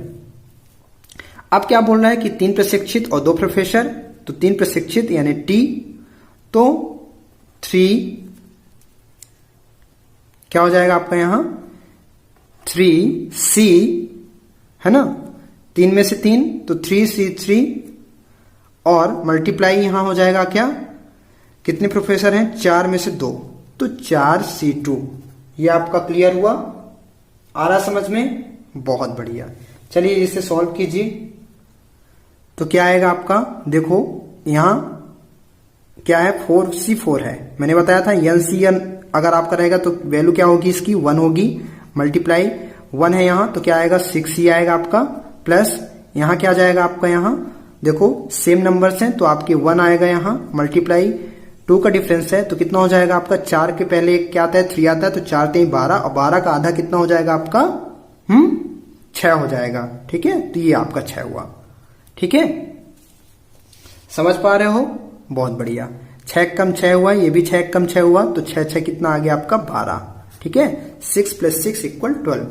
अब क्या बोल रहा है कि 3 प्रशिक्षित और 2 प्रोफेसर। तो 3 प्रशिक्षित यानी T, तो 3 क्या हो जाएगा आपका यहां 3C, है ना। 3 में से 3 तो 3C3 और मल्टीप्लाई यहां हो जाएगा क्या, कितने प्रोफेसर हैं, 4 में से 2 तो 4C2। ये आपका क्लियर हुआ, आ रहा समझ में, बहुत बढ़िया। चलिए इसे सॉल्व कीजिए। तो क्या आएगा आपका, देखो यहां क्या है 4C4 है, मैंने बताया था LCM अगर आपका रहेगा तो वैल्यू क्या होगी इसकी 1 होगी, मल्टीप्लाई 1 है यहां तो क्या आएगा 6 आएगा आपका, प्लस यहां क्या जाएगा आपका, यहां देखो सेम नंबर्स हैं तो आपके 1 आएगा यहां, मल्टीप्लाई 2 का डिफरेंस है तो कितना हो जाएगा आपका, 4 के पहले क्या आता है 3 आता है तो 4 3 12 और 12 का आधा कितना हो जाएगा आपका 6 हो जाएगा। ठीक है, तो ये आपका 6 हुआ। ठीक है, समझ पा रहे हो, बहुत बढ़िया। 6 कम 6 हुआ, ये भी 6 कम 6 हुआ तो 6 6 कितना आ गया आपका 12। ठीक है, 6 + 6 = 12।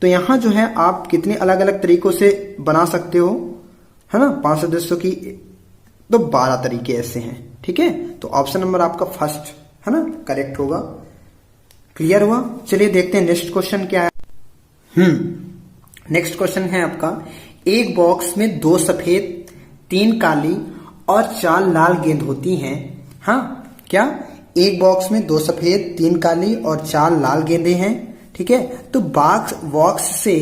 तो यहां जो है आप कितने अलग अलग तरीकों से बना सकते हो, है ना, 5 सदस्यों की, तो 12 तरीके ऐसे हैं। ठीक है, तो ऑप्शन नंबर आपका फर्स्ट है ना करेक्ट होगा। क्लियर हुआ। चलिए देखते हैं नेक्स्ट क्वेश्चन क्या है। नेक्स्ट क्वेश्चन है आपका, एक बॉक्स में 2 सफेद 3 काली और 4 लाल गेंद होती हैं। हाँ, क्या एक बॉक्स में 2 सफेद 3 काली और 4 लाल गेंदें हैं। ठीक है, तो बॉक्स से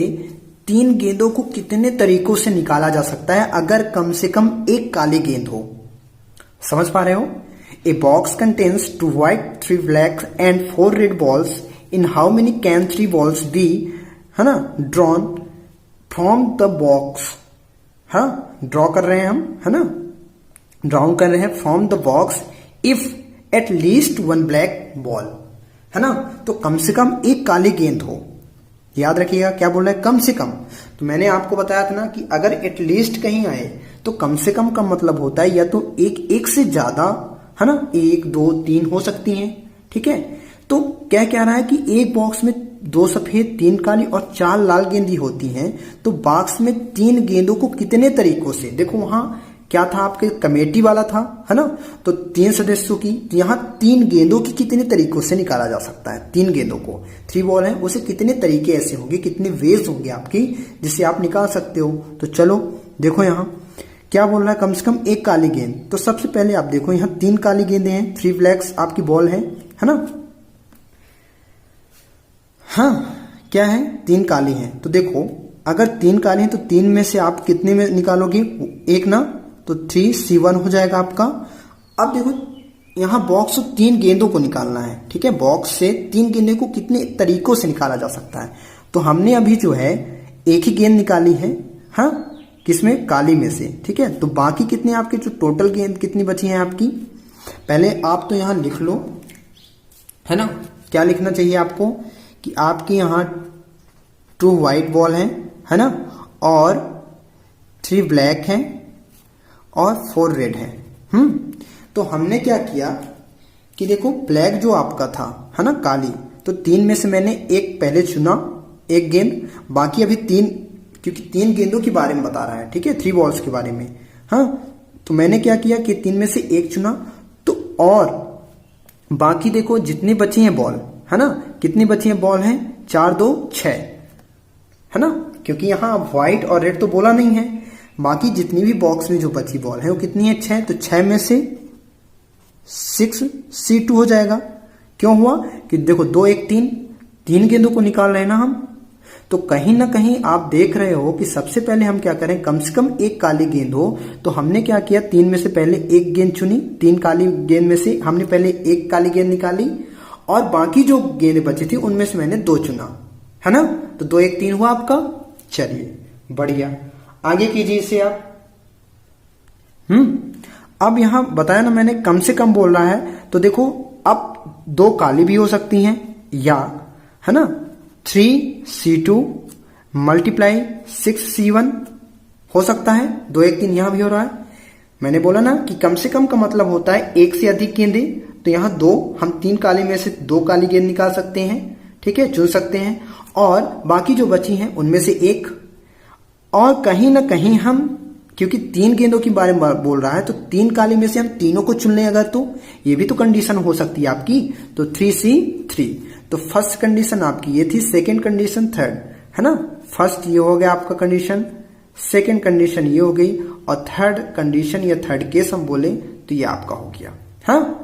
3 गेंदों को कितने तरीकों से निकाला जा सकता है अगर कम से कम 1 काली गेंद हो। समझ पा रहे हो। A box contains 2 white 3 black and 4 red balls. In how many can 3 balls be, है ना, drawn from the box। हाँ, ड्रॉ कर रहे हैं हम, है ना, ड्रॉ कर रहे हैं from the box if at least 1 black ball, है ना। तो कम से कम 1 काली गेंद हो। याद रखिएगा क्या बोल रहा है, कम से कम। तो मैंने आपको बताया था ना कि अगर एटलीस्ट कहीं आए तो कम से कम का मतलब होता है या तो एक से ज्यादा, है ना, 1 2 3 हो सकती हैं। ठीक है, तो क्या कह रहा है कि एक बॉक्स में 2 सफेद 3 काली और 4 लाल गेंदी होती हैं, तो बॉक्स में 3 गेंदों को कितने तरीकों से, देखो वहां क्या था आपके कमेटी वाला था, है ना, तो 3 सदस्यों की, तो यहां 3 गेंदों की कितने तरीकों से निकाला जा सकता है। 3 गेंदों को, 3 बॉल है, उसे कितने तरीके ऐसे होंगे, कितने वेज होंगे आपकी जिससे आप निकाल सकते हो। तो चलो देखो यहां क्या बोल रहा है, कम से कम 1 काली गेंद। तो सबसे पहले आप देखो यहां 3 काली गेंदें हैं, 3 ब्लैक्स आपकी बॉल है ना। हाँ, क्या है 3 काली हैं। तो देखो अगर 3 काली हैं तो 3 में से आप कितने में निकालोगे, 1 ना, तो 3C1 हो जाएगा आपका। अब देखो यहां बॉक्स 3 गेंदों को निकालना है। ठीक है, बॉक्स से 3 गेंदों को कितने तरीकों से निकाला जा सकता है। तो हमने अभी जो है 1 ही गेंद निकाली है, हाँ, किसमें, काली में से। ठीक है, तो बाकी कितने आपके जो टोटल गेंद कितनी बची हैं आपकी, पहले आप तो यहां लिख लो, है ना। क्या लिखना चाहिए आपको कि आपकी यहां 2 व्हाइट बॉल हैं, है ना, और 3 ब्लैक हैं और 4 रेड हैं। तो हमने क्या किया कि देखो ब्लैक जो आपका था, है ना, काली, तो 3 में से मैंने 1 पहले चुना, 1 गेंद, बाकी अभी 3, क्योंकि 3 गेंदों के बारे में बता रहा है। ठीक है, 3 बॉल्स के बारे में। हाँ, तो मैंने क्या किया कि 3 में से 1 चुना, तो और बाकी देखो जितनी बची हैं बॉल, है ना, कितनी बची हैं बॉल हैं, 4 2 6, है ना, क्योंकि यहां व्हाइट और रेड तो बोला नहीं है। बाकी जितनी भी बॉक्स में जो बची बॉल है वो कितनी है, 6। तो 6 में से 6C2 हो जाएगा। क्यों हुआ कि देखो 2 1 3 गेंदों को निकाल रहे हैं ना हम, तो कहीं ना कहीं आप देख रहे हो कि सबसे पहले हम क्या करें, कम से कम एक काली गेंद हो। तो हमने क्या किया, 3 में से पहले एक गेंद चुनी, 3 काली गेंद में से हमने पहले एक काली गेंद निकाली और बाकी जो गेंद बची थी उनमें से मैंने 2 चुना, है ना। तो 2 1 3 हुआ आपका। चलिए बढ़िया, आगे कीजिए इसे आप। अब यहां बताया ना मैंने, कम से कम बोल रहा है, तो देखो अब 2 काली भी हो सकती हैं या, है ना, 3C2 मल्टीप्लाई 6C1 हो सकता है। 2 1 3 यहां भी हो रहा है। मैंने बोला ना कि कम से कम का मतलब होता है एक से अधिक गेंदें। तो यहां 2, हम 3 काली में से 2 काली गेंद निकाल सकते हैं, ठीक है, चुन सकते हैं, और बाकी जो बची हैं उनमें से एक। और कहीं ना कहीं हम, क्योंकि 3 गेंदों के बारे में बोल रहा है, तो 3 काली में से हम तीनों को चुन लें अगर, तो ये भी तो कंडीशन हो सकती है आपकी। तो 3C3, तो फर्स्ट कंडीशन आपकी ये थी, सेकंड कंडीशन थर्ड, है ना। फर्स्ट ये हो गया आपका कंडीशन, सेकंड कंडीशन ये हो गई, और थर्ड कंडीशन या थर्ड केस हम बोले तो ये आपका हो गया। हाँ,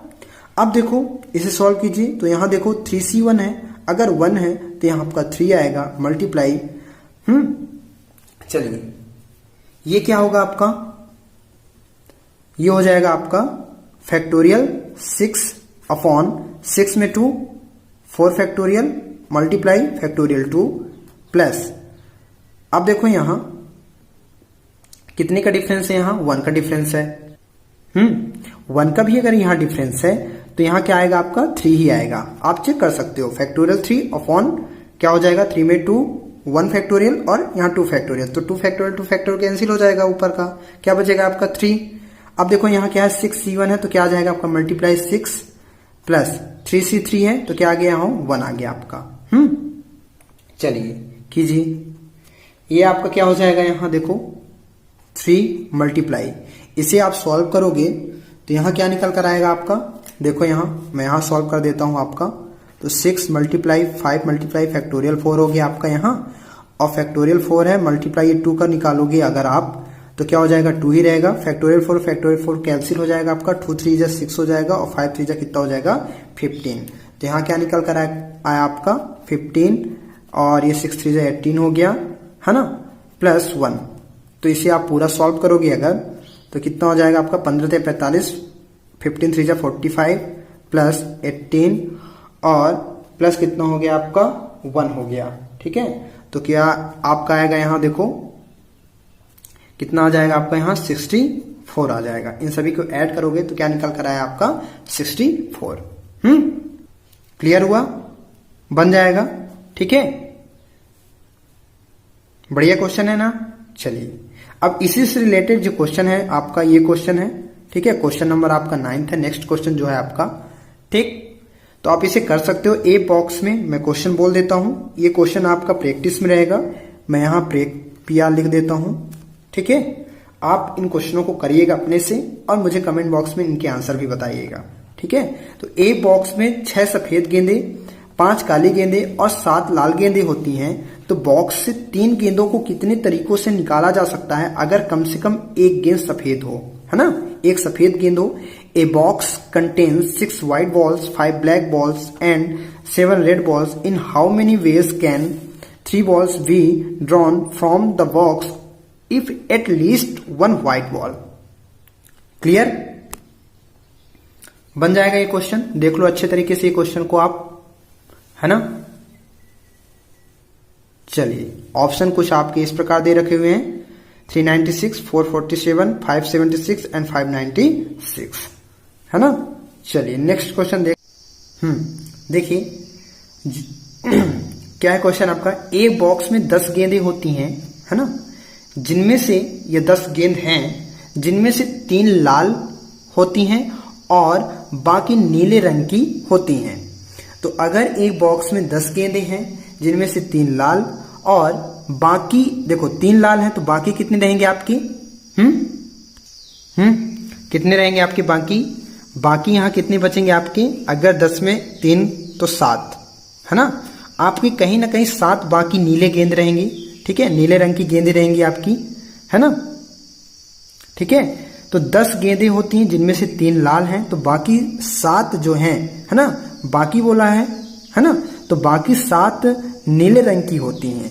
अब देखो इसे सॉल्व कीजिए। तो यहां देखो 3C1 है, अगर 1 है तो यहां आपका 3 आएगा मल्टीप्लाई। चलिए ये क्या होगा आपका, ये हो जाएगा आपका फैक्टोरियल 6/6 में 2, 4 फैक्टोरियल मल्टीप्लाई फैक्टोरियल 2 प्लस, अब देखो यहां कितने का डिफरेंस है, यहां 1 का डिफरेंस है। 1 का भी अगर यहां डिफरेंस है तो यहां क्या आएगा आपका 3 ही आएगा। आप चेक कर सकते हो, फैक्टोरियल 3 अपॉन क्या हो जाएगा, 3 में 2, 1 फैक्टोरियल और यहाँ 2 फैक्टोरियल, तो 2 फैक्टोरियल कैंसिल हो जाएगा, ऊपर का क्या बचेगा आपका 3। अब देखो यहाँ क्या है 6C1 है, तो क्या आ जाएगा आपका मल्टीप्लाई 6 प्लस 3C3 है, तो क्या आ गया, 1 आ गया आपका। चलिए कीजिए, ये आपका क्या हो जाएगा, यहाँ देखो 3 मल्टीप्लाई, इसे आप सॉल्व करोगे तो यहाँ क्या निकल कर आएगा आपका, देखो यहाँ मैं यहाँ सॉल्व कर देता हूं आपका। तो 6 मल्टीप्लाई 5 मल्टीप्लाई फैक्टोरियल 4 हो गया आपका यहाँ, और फैक्टोरियल 4 है, मल्टीप्लाई 2 का निकालोगे अगर आप तो क्या हो जाएगा 2 ही रहेगा। फैक्टोरियल 4 कैंसिल हो जाएगा आपका, 2 3 जा 6 हो जाएगा, और 5 3 जा कितना हो जाएगा 15। तो यहाँ क्या निकल कर आया आपका 15, और ये 6 3 जा 18 हो गया, है ना, प्लस 1। तो इसे आप पूरा सॉल्व करोगे अगर तो कितना हो जाएगा आपका 15 3 45, 15 3 जा 45 प्लस 18 और प्लस कितना हो गया आपका 1 हो गया, ठीक है। तो क्या आपका आएगा यहाँ देखो कितना आ जाएगा आपका यहाँ 64 आ जाएगा। इन सभी को ऐड करोगे तो क्या निकल कर आया आपका 64। क्लियर हुआ, बन जाएगा, ठीक है, बढ़िया क्वेश्चन है ना। चलिए अब इसी से रिलेटेड जो क्वेश्चन है आपका, ये क्वेश्चन है, ठीक है, क्वेश्चन नंबर आपका 9 है। नेक्स्ट क्वेश्चन जो है आपका, ठीक, तो आप इसे कर सकते हो। ए बॉक्स में मैं क्वेश्चन बोल देता हूं, ये क्वेश्चन आपका प्रैक्टिस में रहेगा, मैं यहां PR लिख देता हूं, ठीक है। आप इन क्वेश्चनों को करिएगा अपने से और मुझे कमेंट बॉक्स में इनके आंसर भी बताइएगा, ठीक है। तो ए बॉक्स में 6 सफेद गेंदे, 5 काली गेंदे और 7 लाल गेंदे होती हैं। तो बॉक्स से 3 गेंदों को कितने तरीकों से निकाला जा सकता है अगर कम से कम एक गेंद सफेद हो, है ना, एक सफेद गेंद हो। A box contains 6 white balls, 5 black balls and 7 red balls. In how many ways can 3 balls be drawn from the box if at least 1 white ball? Clear? बन जाएगा ये क्वेश्चन, देख लो अच्छे तरीके से ये क्वेश्चन को आप, है ना। चलिए ऑप्शन कुछ आपके इस प्रकार दे रखे हुए हैं, 396, 447, 576 एंड 596, है ना। चलिए नेक्स्ट क्वेश्चन देखिए क्या है क्वेश्चन आपका। एक बॉक्स में 10 गेंदें होती हैं, है ना, जिनमें से ये 10 गेंद हैं जिनमें से 3 लाल होती हैं और बाकी नीले रंग की होती हैं। तो अगर एक बॉक्स में 10 गेंदें हैं जिनमें से 3 लाल और बाकी, देखो 3 लाल हैं तो बाकी कितने रहेंगे आपके, कितने रहेंगे आपके बाकी यहां कितने बचेंगे आपके, अगर 10 में 3 तो 7, है ना। आपकी कहीं ना कहीं 7 बाकी नीले गेंद रहेंगी, ठीक है, नीले रंग की गेंदें रहेंगी आपकी, है ना, ठीक है। तो 10 गेंदें होती हैं जिनमें से 3 लाल हैं, तो बाकी 7 जो हैं, है ना, बाकी बोला है ना, तो बाकी 7 नीले रंग की होती हैं।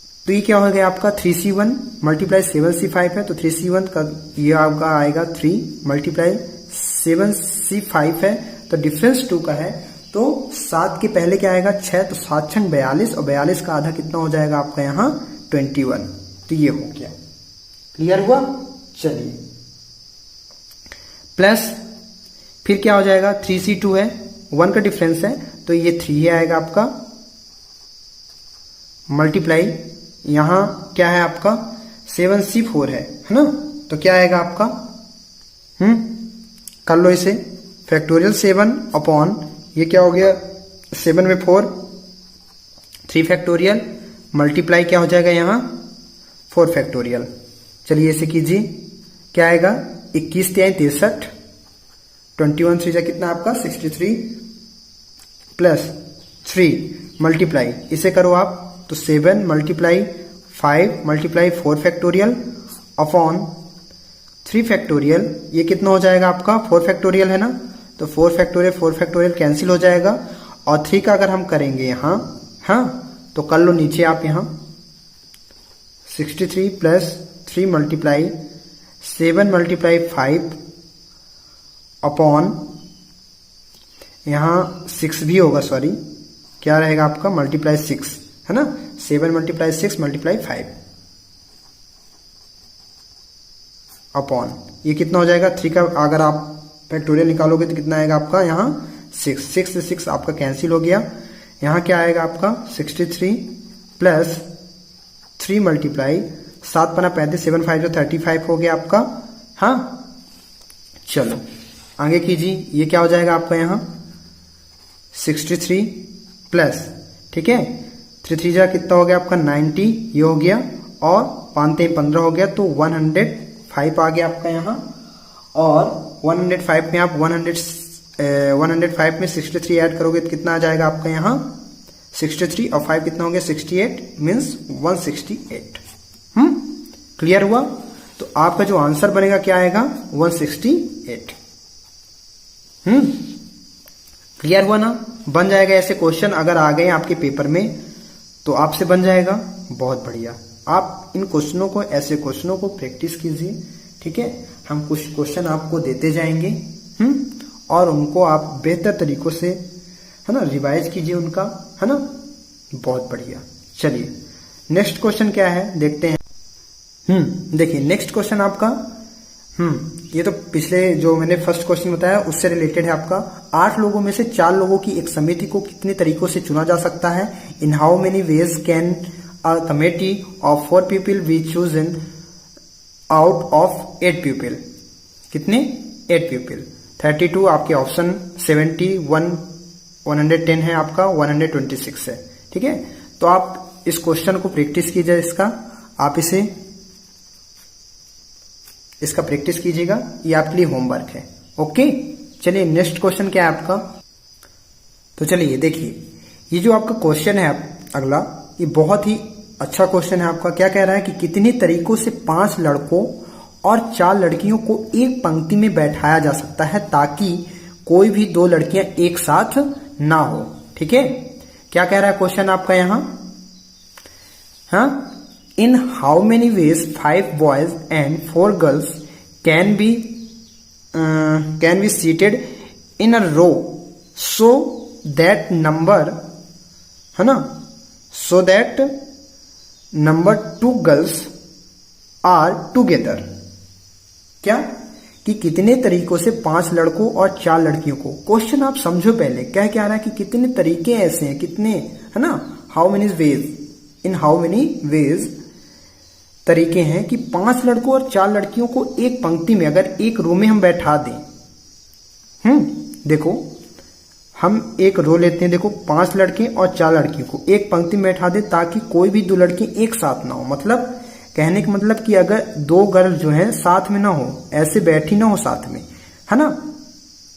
तो ये क्या हो गया आपका 3C1 मल्टीप्लाई 7C5 है, तो 3C1 का ये आपका आएगा 3 मल्टीप्लाई 7C5 है, तो डिफरेंस 2 का है। तो 7 के पहले क्या आएगा 6, तो 7 छंग 42 और 42 का आधा कितना हो जाएगा आपका यहाँ 21। तो ये हो गया, क्लियर हुआ। चलिए प्लस फिर क्या हो जाएगा 3C2 है, 1 का डिफरेंस है, तो ये 3 आएगा आपका मल्टीप्लाई यहां क्या है आपका 7C4 है ना, तो क्या आएगा आपका कर लो इसे फैक्टोरियल 7 अपॉन ये क्या हो गया 7 में 4 3 फैक्टोरियल मल्टीप्लाई क्या हो जाएगा यहां 4 फैक्टोरियल। चलिए इसे कीजिए, क्या आएगा 21 3 63 21 3 जा कितना आपका 63 प्लस 3 मल्टीप्लाई इसे करो आप तो 7 multiply 5 multiply 4 factorial upon 3 factorial, ये कितना हो जाएगा आपका 4 फैक्टोरियल है ना, तो 4 फैक्टोरियल कैंसिल हो जाएगा। और 3 का अगर हम करेंगे यहाँ हाँ तो कर लो नीचे आप यहाँ 63 प्लस 3 मल्टीप्लाई 7 मल्टीप्लाई 5 अपॉन यहाँ 6 भी होगा, सॉरी क्या रहेगा आपका मल्टीप्लाई 6 है ना, 7 मल्टीप्लाई 6 मल्टीप्लाई 5 अपॉन ये कितना हो जाएगा 3 का अगर आप फैक्टोरियल निकालोगे तो कितना आएगा आपका यहाँ 6 से 6 आपका कैंसिल हो गया। यहाँ क्या आएगा आपका 63 प्लस 3 मल्टीप्लाई 7 पना 35 7 5 35 हो गया आपका। हाँ चलो आगे कीजिए, ये क्या हो जाएगा आपका यहाँ 63 प्लस ठीक है 3 3 जा कितना हो गया आपका 90 ये हो गया और 5 3 15 हो गया, तो 105 आ गया आपका यहाँ। और 105 में आप 105 में 63 ऐड करोगे तो कितना आ जाएगा आपका यहाँ 63 और 5 कितना हो गया 68 मीन्स 168। क्लियर हुआ। तो आपका जो आंसर बनेगा क्या आएगा 168। क्लियर हुआ ना, बन जाएगा ऐसे क्वेश्चन अगर आ गए आपके पेपर में तो आपसे बन जाएगा, बहुत बढ़िया। आप इन क्वेश्चनों को ऐसे क्वेश्चनों को प्रैक्टिस कीजिए, ठीक है। हम कुछ क्वेश्चन आपको देते जाएंगे और उनको आप बेहतर तरीकों से है ना रिवाइज कीजिए उनका, है ना, बहुत बढ़िया। चलिए नेक्स्ट क्वेश्चन क्या है देखते हैं। देखिए नेक्स्ट क्वेश्चन आपका ये तो पिछले जो मैंने फर्स्ट क्वेश्चन बताया उससे रिलेटेड है आपका। 8 लोगों में से 4 लोगों की एक समिति को कितने तरीकों से चुना जा सकता है। In how many ways can a committee of 4 people be chosen out of 8 people. कितने 8 पीपल। 32 आपके ऑप्शन, 71 110 है आपका, 126 है, ठीक है। तो आप इस क्वेश्चन को प्रैक्टिस कीजिए, आप इसका प्रैक्टिस कीजिएगा, ये आपके लिए होमवर्क है। ओके चलिए नेक्स्ट क्वेश्चन क्या है आपका। तो चलिए देखिए ये जो आपका क्वेश्चन है अगला, ये बहुत ही अच्छा क्वेश्चन है आपका। क्या कह रहा है कि कितने तरीकों से 5 लड़कों और 4 लड़कियों को एक पंक्ति में बैठाया जा सकता है ताकि कोई भी 2 लड़कियां एक साथ ना हो, ठीक है। क्या कह रहा है क्वेश्चन आपका यहां, हाँ, in how many ways 5 boys and 4 girls can be seated in a row so that number, है ना, so that number 2 girls are together. क्या कि कितने तरीकों से 5 लड़कों और 4 लड़कियों को, क्वेश्चन आप समझो पहले क्या कह रहा है कि कितने तरीके ऐसे हैं, कितने, है ना, how many veg, in how many veg तरीके हैं कि 5 लड़कों और 4 लड़कियों को एक पंक्ति में अगर एक रो में हम बैठा दें। देखो हम एक रो लेते हैं, देखो 5 लड़के और 4 लड़कियों को एक पंक्ति में बैठा दे ताकि कोई भी 2 लड़के एक साथ ना हो। मतलब कहने का मतलब कि अगर 2 गर्ल जो है साथ में ना हो, ऐसे बैठी ना हो साथ में, है ना,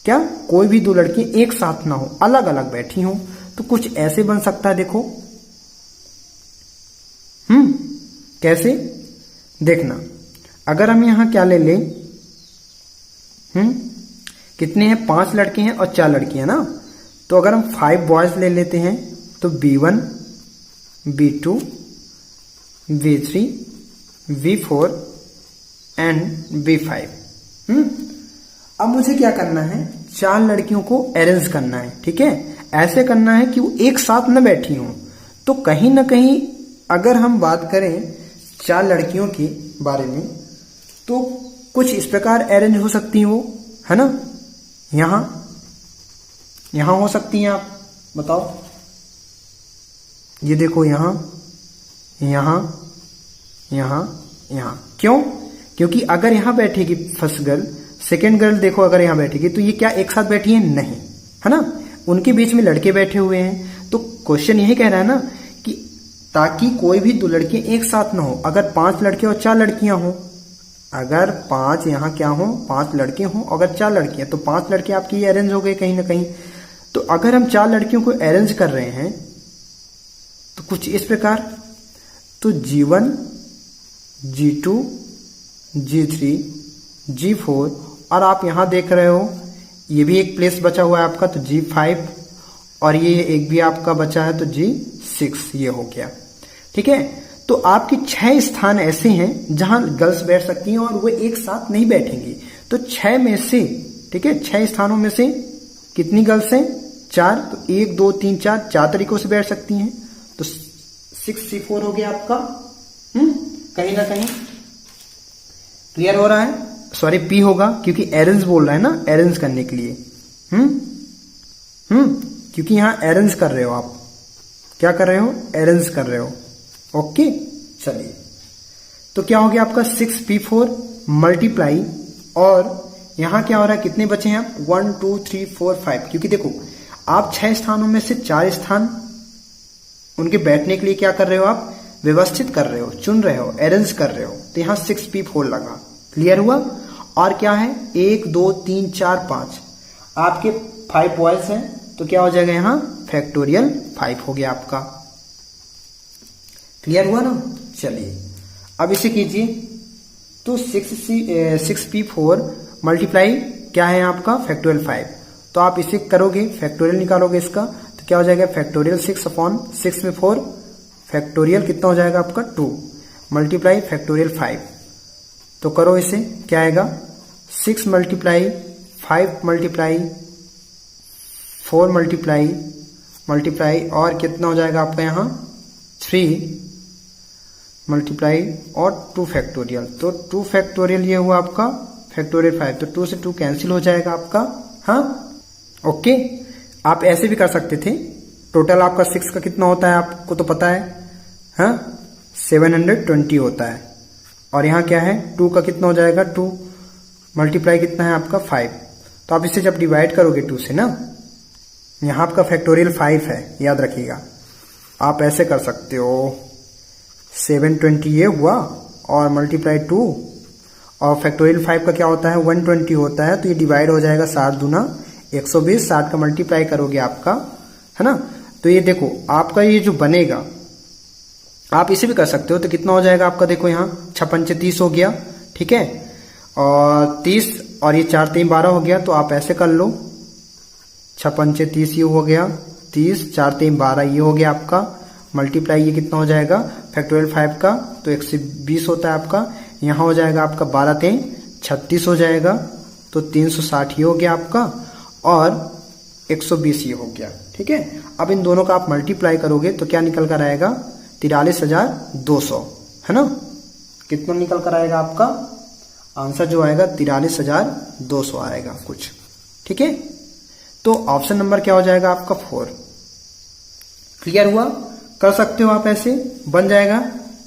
क्या कोई भी 2 लड़की एक साथ ना हो, अलग अलग बैठी हो, तो कुछ ऐसे बन सकता है। देखो कैसे देखना, अगर हम यहां क्या ले लें, कितने हैं 5 लड़के हैं और 4 लड़कियां ना, तो अगर हम 5 बॉयज ले लेते हैं तो B1 B2 V3, V4 and V5। अब मुझे क्या करना है, 4 लड़कियों को अरेंज करना है। ठीक है, ऐसे करना है कि वो एक साथ न बैठी हों। तो कहीं ना कहीं अगर हम बात करें 4 लड़कियों के बारे में, तो कुछ इस प्रकार अरेंज हो सकती हैं वो, है ना। यहां हो सकती हैं, आप बताओ। ये देखो, यहां क्यों? क्योंकि अगर यहां बैठेगी फर्स्ट गर्ल, सेकेंड गर्ल देखो अगर यहां बैठेगी, तो ये क्या एक साथ बैठी है? नहीं, है ना। उनके बीच में लड़के बैठे हुए हैं। तो क्वेश्चन यही कह रहा है ना कि ताकि कोई भी 2 लड़कियां एक साथ ना हो। अगर 5 लड़के और 4 लड़कियां हो, अगर 5 यहां क्या हो, 5 लड़के हों, अगर 4 लड़कियां, तो 5 लड़के आपकी ये अरेंज हो गए कहीं ना कहीं। तो अगर हम 4 लड़कियों को अरेंज कर रहे हैं तो कुछ इस प्रकार, तो G1, G2, G3, G4, और आप यहां देख रहे हो ये भी एक प्लेस बचा हुआ है आपका, तो G5, और ये एक भी आपका बचा है तो G6, ये हो गया। ठीक है, तो आपकी 6 स्थान ऐसे हैं जहां गर्ल्स बैठ सकती हैं और वो एक साथ नहीं बैठेंगी। तो 6 में से, ठीक है, 6 स्थानों में से कितनी गर्ल्स हैं? 4। तो 1 2 3 4 तरीकों से बैठ सकती हैं। तो 6C4 हो गया आपका। कहीं ना कहीं क्लियर हो रहा है? सॉरी, P होगा क्योंकि अरेंज बोल रहा है ना, अरेंज करने के लिए। क्योंकि यहां अरेंज कर रहे हो आप। क्या कर रहे हो? अरेंज कर रहे हो। ओके, चलिए। तो क्या हो गया आपका 6P4 मल्टीप्लाई, और यहां क्या हो रहा है, कितने बचे हैं आप? 1 2 3 4 5। क्योंकि देखो, आप 6 स्थानों में से 4 स्थान उनके बैठने के लिए क्या कर रहे हो आप? व्यवस्थित कर रहे हो, चुन रहे हो, अरेंज कर रहे हो। तो यहां 6P4 लगा। क्लियर हुआ? और क्या है? 1 2 3 4 5 आपके 5 बॉयज हैं, तो क्या हो जाएगा यहां? फैक्टोरियल 5 हो गया आपका। क्लियर हुआ ना? चलिए, अब इसे कीजिए। तो 6P4 मल्टीप्लाई क्या है आपका? फैक्टोरियल 5। तो आप इसे करोगे, फैक्टोरियल निकालोगे इसका, तो क्या हो जाएगा? फैक्टोरियल 6/6 में 4, फैक्टोरियल कितना हो जाएगा आपका? 2 मल्टीप्लाई फैक्टोरियल 5। तो करो इसे, क्या आएगा? 6 मल्टीप्लाई 5 मल्टीप्लाई 4 मल्टीप्लाई और कितना हो जाएगा आपका यहाँ? 3 मल्टीप्लाई और 2 फैक्टोरियल। तो 2 फैक्टोरियल ये हुआ आपका फैक्टोरियल 5। तो 2 से 2 कैंसिल हो जाएगा आपका। हाँ, ओके। आप ऐसे भी कर सकते थे। टोटल आपका 6 का कितना होता है आपको तो पता है, हाँ, 720 होता है। और यहाँ क्या है? 2 का कितना हो जाएगा? 2 मल्टीप्लाई कितना है आपका? 5। तो आप इसे जब डिवाइड करोगे 2 से ना, यहाँ आपका फैक्टोरियल 5 है, याद रखिएगा। आप ऐसे कर सकते हो, 720 ये हुआ और मल्टीप्लाई 2, और फैक्टोरियल 5 का क्या होता है? 120 होता है। तो ये डिवाइड हो जाएगा 7 दूना 120। 60 का मल्टीप्लाई करोगे आपका, है ना। तो ये देखो आपका ये जो बनेगा, आप इसे भी कर सकते हो। तो कितना हो जाएगा आपका? देखो यहाँ 6 पंचे 30 हो गया, ठीक है, और 30 और ये 4 3 12 हो गया। तो आप ऐसे कर लो, 6 पंचे 30 ये हो गया, 30 4 3 12 ये हो गया आपका। मल्टीप्लाई ये कितना हो जाएगा फैक्टोरियल 5 का? तो 120 होता है आपका। यहाँ हो जाएगा आपका 12 3 36 हो जाएगा। तो 360 ये हो गया आपका, और 120 ये हो गया, ठीक है। अब इन दोनों का आप मल्टीप्लाई करोगे तो क्या निकल कर आएगा? 43,200, है ना। कितना निकल कर आएगा आपका आंसर? जो आएगा 43,200 आएगा कुछ, ठीक है। तो ऑप्शन नंबर क्या हो जाएगा आपका? 4। क्लियर हुआ? कर सकते हो आप, ऐसे बन जाएगा।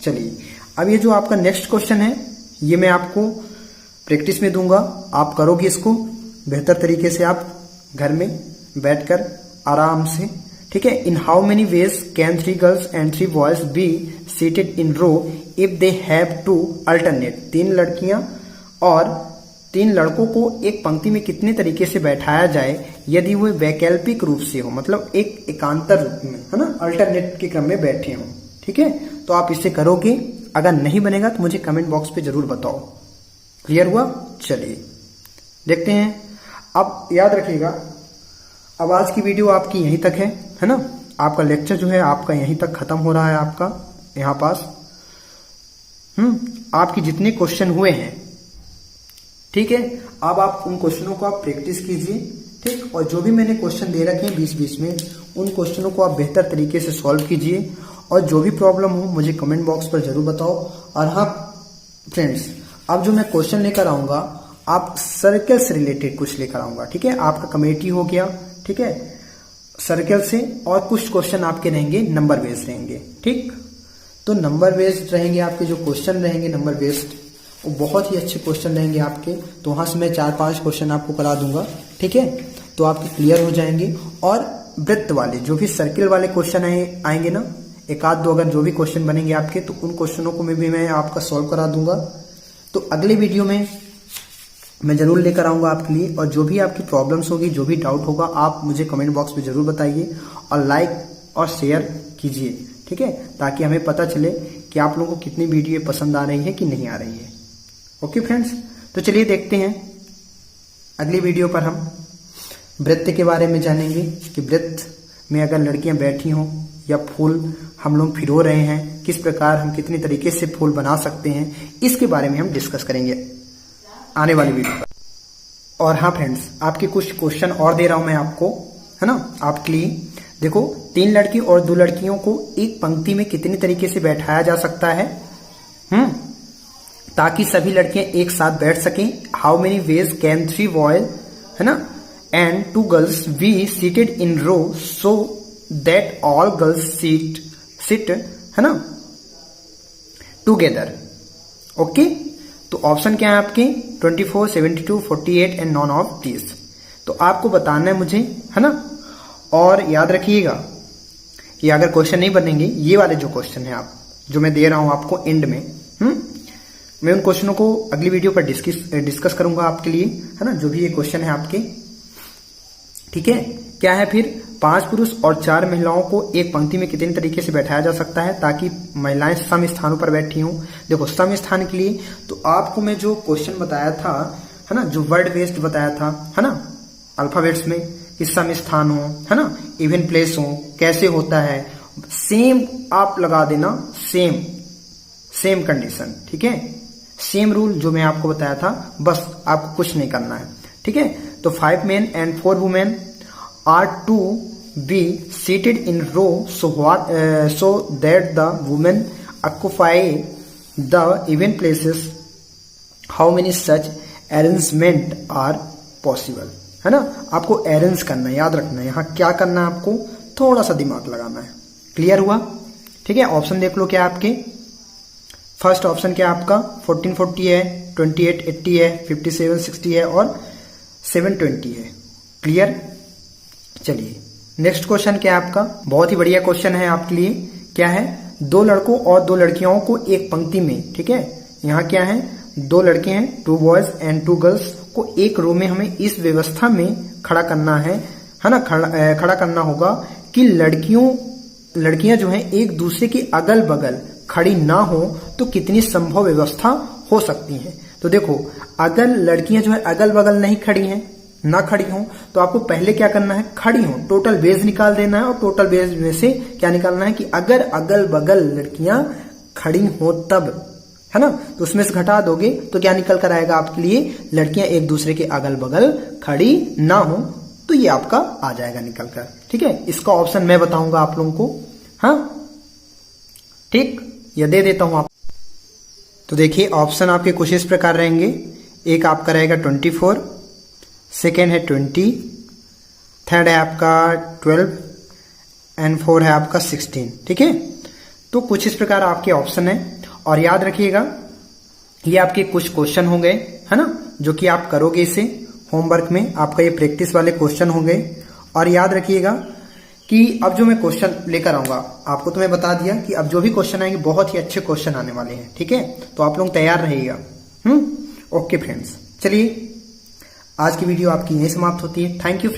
चलिए, अब ये जो आपका नेक्स्ट क्वेश्चन है, ये मैं आपको प्रैक्टिस में दूंगा। आप करोगे इसको बेहतर तरीके से, आप घर में बैठकर आराम से, ठीक है। In how many ways can 3 girls and 3 boys be seated in row if they have to alternate? 3 लड़कियां और 3 लड़कों को एक पंक्ति में कितने तरीके से बैठाया जाए यदि वो वैकल्पिक रूप से हो, मतलब एक एकांतर रूप में, है ना, अल्टरनेट के क्रम में बैठे हों, ठीक है। तो आप इसे करोगे। अगर नहीं बनेगा तो मुझे कमेंट बॉक्स पे जरूर बताओ। क्लियर हुआ? चलिए देखते हैं। अब याद रखिएगा, अब आज की वीडियो आपकी यहीं तक है ना। आपका लेक्चर जो है आपका यहीं तक खत्म हो रहा है आपका यहाँ पास। आपके जितने क्वेश्चन हुए हैं, ठीक है, अब आप उन क्वेश्चनों को आप प्रैक्टिस कीजिए, ठीक। और जो भी मैंने क्वेश्चन दे रखे हैं बीच बीच में, उन क्वेश्चनों को आप बेहतर तरीके से सॉल्व कीजिए। और जो भी प्रॉब्लम हो मुझे कमेंट बॉक्स पर जरूर बताओ। और हाँ फ्रेंड्स, अब जो मैं क्वेश्चन लेकर आऊंगा, आप सर्कल से रिलेटेड कुछ लेकर आऊंगा, ठीक है। आपका कमेटी हो गया, ठीक है, सर्कल से, और कुछ क्वेश्चन आपके रहेंगे नंबर बेस्ड रहेंगे, ठीक। तो नंबर बेस्ड रहेंगे आपके जो क्वेश्चन रहेंगे, नंबर बेस्ड, वो बहुत ही अच्छे क्वेश्चन रहेंगे आपके। तो वहां से मैं 4-5 क्वेश्चन आपको करा दूंगा, ठीक है। तो आपके क्लियर हो जाएंगे। और वृत्त वाले जो भी सर्किल वाले क्वेश्चन आएंगे ना, एक आध दो अगर जो भी क्वेश्चन बनेंगे आपके, तो उन क्वेश्चनों को भी मैं आपका सॉल्व करा दूंगा। तो अगले वीडियो में मैं जरूर लेकर आऊंगा आपके लिए। और जो भी आपकी प्रॉब्लम्स होगी, जो भी डाउट होगा, आप मुझे कमेंट बॉक्स में जरूर बताइए और लाइक और शेयर कीजिए, ठीक है, ताकि हमें पता चले कि आप लोगों को कितनी वीडियो पसंद आ रही है कि नहीं आ रही है। ओके फ्रेंड्स, तो चलिए देखते हैं अगली वीडियो पर हम वृत्त के बारे में जानेंगे कि वृत्त में अगर लड़कियां बैठी हों या फूल हम लोग फिरो रहे हैं, किस प्रकार हम कितनी तरीके से फूल बना सकते हैं, इसके बारे में हम डिस्कस करेंगे आने वाली वीडियो पर। और हाँ फ्रेंड्स, आपके कुछ क्वेश्चन और दे रहा हूं मैं आपको, है ना, आपके लिए। देखो, 3 लड़की और 2 लड़कियों को एक पंक्ति में कितनी तरीके से बैठाया जा सकता है, ताकि सभी लड़कियां एक साथ बैठ सकें। How many ways can 3 boys, है ना, and 2 girls be seated in row so that all girls sit, है ना, टूगेदर। ओके, तो ऑप्शन क्या है आपके 24, 72, 48 एंड नॉन ऑफ दिस। तो आपको बताना है मुझे, है ना। और याद रखिएगा, ये अगर क्वेश्चन नहीं बनेंगे, ये वाले जो क्वेश्चन है आप जो मैं दे रहा हूं आपको एंड में, मैं उन क्वेश्चनों को अगली वीडियो पर डिस्कस करूंगा आपके लिए, है ना, जो भी ये क्वेश्चन है आपके, ठीक है। क्या है फिर, 5 पुरुष और 4 महिलाओं को एक पंक्ति में कितने तरीके से बैठाया जा सकता है ताकि महिलाएं सम स्थानों पर बैठी हों। देखो, सम स्थान के लिए तो आपको मैं जो क्वेश्चन बताया था, है ना, जो वर्ड बेस्ड बताया था, है ना, अल्फाबेट्स में, कि सम स्थान हो, है ना, इवन प्लेस हो, कैसे होता है, सेम आप लगा देना, सेम कंडीशन, ठीक है, सेम रूल जो मैं आपको बताया था, बस आपको कुछ नहीं करना है, ठीक है। तो 5 men and 4 women are to be seated in row so that the women occupy the even places. How many such arrangement are possible, है ना। आपको अरेंज करना है, याद रखना है, यहाँ क्या करना है, आपको थोड़ा सा दिमाग लगाना है। क्लियर हुआ, ठीक है। ऑप्शन देख लो क्या आपके। फर्स्ट ऑप्शन क्या आपका 1440 है, 2880 है, 5760 है और 720 है। क्लियर। चलिए नेक्स्ट क्वेश्चन क्या है आपका, बहुत ही बढ़िया क्वेश्चन है आपके लिए। क्या है, 2 लड़कों और 2 लड़कियों को एक पंक्ति में, ठीक है, यहाँ क्या है, 2 लड़के हैं, 2 बॉयज एंड 2 गर्ल्स को एक रो में हमें इस व्यवस्था में खड़ा करना है ना, खड़ा करना होगा कि लड़कियां जो हैं एक दूसरे के अगल बगल खड़ी ना हो तो कितनी संभव व्यवस्था हो सकती है। तो देखो, अगर लड़कियां जो है अगल बगल नहीं खड़ी हैं, ना खड़ी हो, तो आपको पहले क्या करना है, खड़ी हो, टोटल बेज निकाल देना है। और टोटल बेज में से क्या निकालना है कि अगर अगल बगल लड़कियां खड़ी हो तब, है ना, तो उसमें से घटा दोगे तो क्या निकल कर आएगा आपके लिए, लड़कियां एक दूसरे के अगल बगल खड़ी ना हो, तो ये आपका आ जाएगा निकल कर, ठीक है। इसका ऑप्शन मैं बताऊंगा आप लोगों को, हाँ, ठीक, ये दे देता हूं आप। तो देखिए ऑप्शन आपके कुछ इस प्रकार रहेंगे। एक आपका रहेगा 24, सेकेंड है 20, थर्ड है आपका 12 एंड 4 है आपका 16, ठीक है। तो कुछ इस प्रकार आपके ऑप्शन है। और याद रखिएगा, ये आपके कुछ क्वेश्चन होंगे, है ना, जो कि आप करोगे इसे होमवर्क में, आपका ये प्रैक्टिस वाले क्वेश्चन होंगे। और याद रखिएगा कि अब जो मैं क्वेश्चन लेकर आऊंगा आपको, तो मैं बता दिया कि अब जो भी क्वेश्चन आएंगे बहुत ही अच्छे क्वेश्चन आने वाले हैं, ठीक है। तो आप लोग तैयार रहिएगा। ओके फ्रेंड्स, चलिए आज की वीडियो आपकी यहीं समाप्त होती है। Thank you.